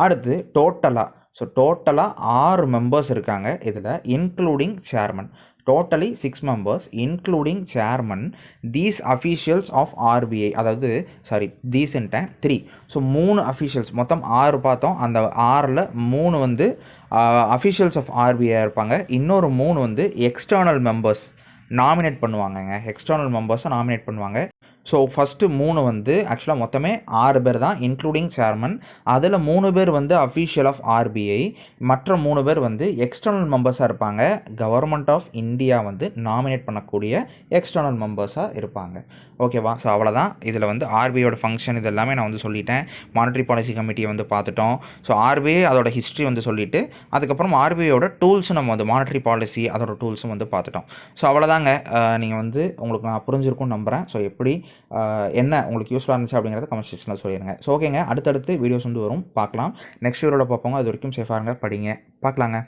அடுத்து டோட்டலாக 6 மெம்பர்ஸ் இருக்காங்க இதில், including chairman. Totally 6 members including chairman. These officials of RBI, அதாவது these and 3. ஸோ 3 officials, மொத்தம் 6 பார்த்தோம். அந்த 6ல் 3 வந்து officials of RBI இருப்பாங்க. இன்னொரு 3 வந்து எக்ஸ்டர்னல் மெம்பர்ஸ் நாமினேட் பண்ணுவாங்கங்க. எக்ஸ்டர்னல் மெம்பர்ஸை நாமினேட் பண்ணுவாங்க. ஸோ ஃபஸ்ட்டு 3 வந்து ஆக்சுவலாக மொத்தமே 6 பேர் தான் இன்க்ளூடிங் சேர்மன். அதில் 3 பேர் வந்து அஃபீஷியல் ஆஃப் ஆர்பிஐ, மற்ற 3 பேர் வந்து எக்ஸ்டர்னல் மெம்பர்ஸாக இருப்பாங்க. கவர்மெண்ட் ஆஃப் இந்தியா வந்து நாமினேட் பண்ணக்கூடிய எக்ஸ்டர்னல் மெம்பர்ஸாக இருப்பாங்க. ஓகேவா? ஸோ அவ்வளோதான். இதில் வந்து ஆர்பிஐயோட ஃபங்க்ஷன் இது எல்லாமே நான் வந்து சொல்லிட்டேன். மானிட்டரி பாலிசி கமிட்டியை வந்து பார்த்துட்டோம். ஸோ ஆர்பிஐ அதோட ஹிஸ்ட்ரி வந்து சொல்லிவிட்டு அதுக்கப்புறம் ஆர்பிஐயோட டூல்ஸும் நம்ம வந்து மானிட்டரி பாலிசி அதோட டூல்ஸும் வந்து பார்த்துட்டோம். ஸோ அவ்வளோதாங்க. நீங்கள் வந்து உங்களுக்கு நான் புரிஞ்சிருக்கும்னு நம்புகிறேன். ஸோ எப்படி என்ன உங்களுக்கு யூஸ்ஃபுல்லாக இருந்துச்சு அப்படிங்கிறத கமெண்ட் செக்ஷனில் சொல்லிடுங்க. ஸோ ஓகேங்க, அடுத்தடுத்து வீடியோஸ் வந்து வரும், பார்க்கலாம். நெக்ஸ்ட் வீடியோவில் பார்ப்போங்க. அது வரைக்கும் சேஃபாக இருங்க, படிங்க, பார்க்கலாங்க.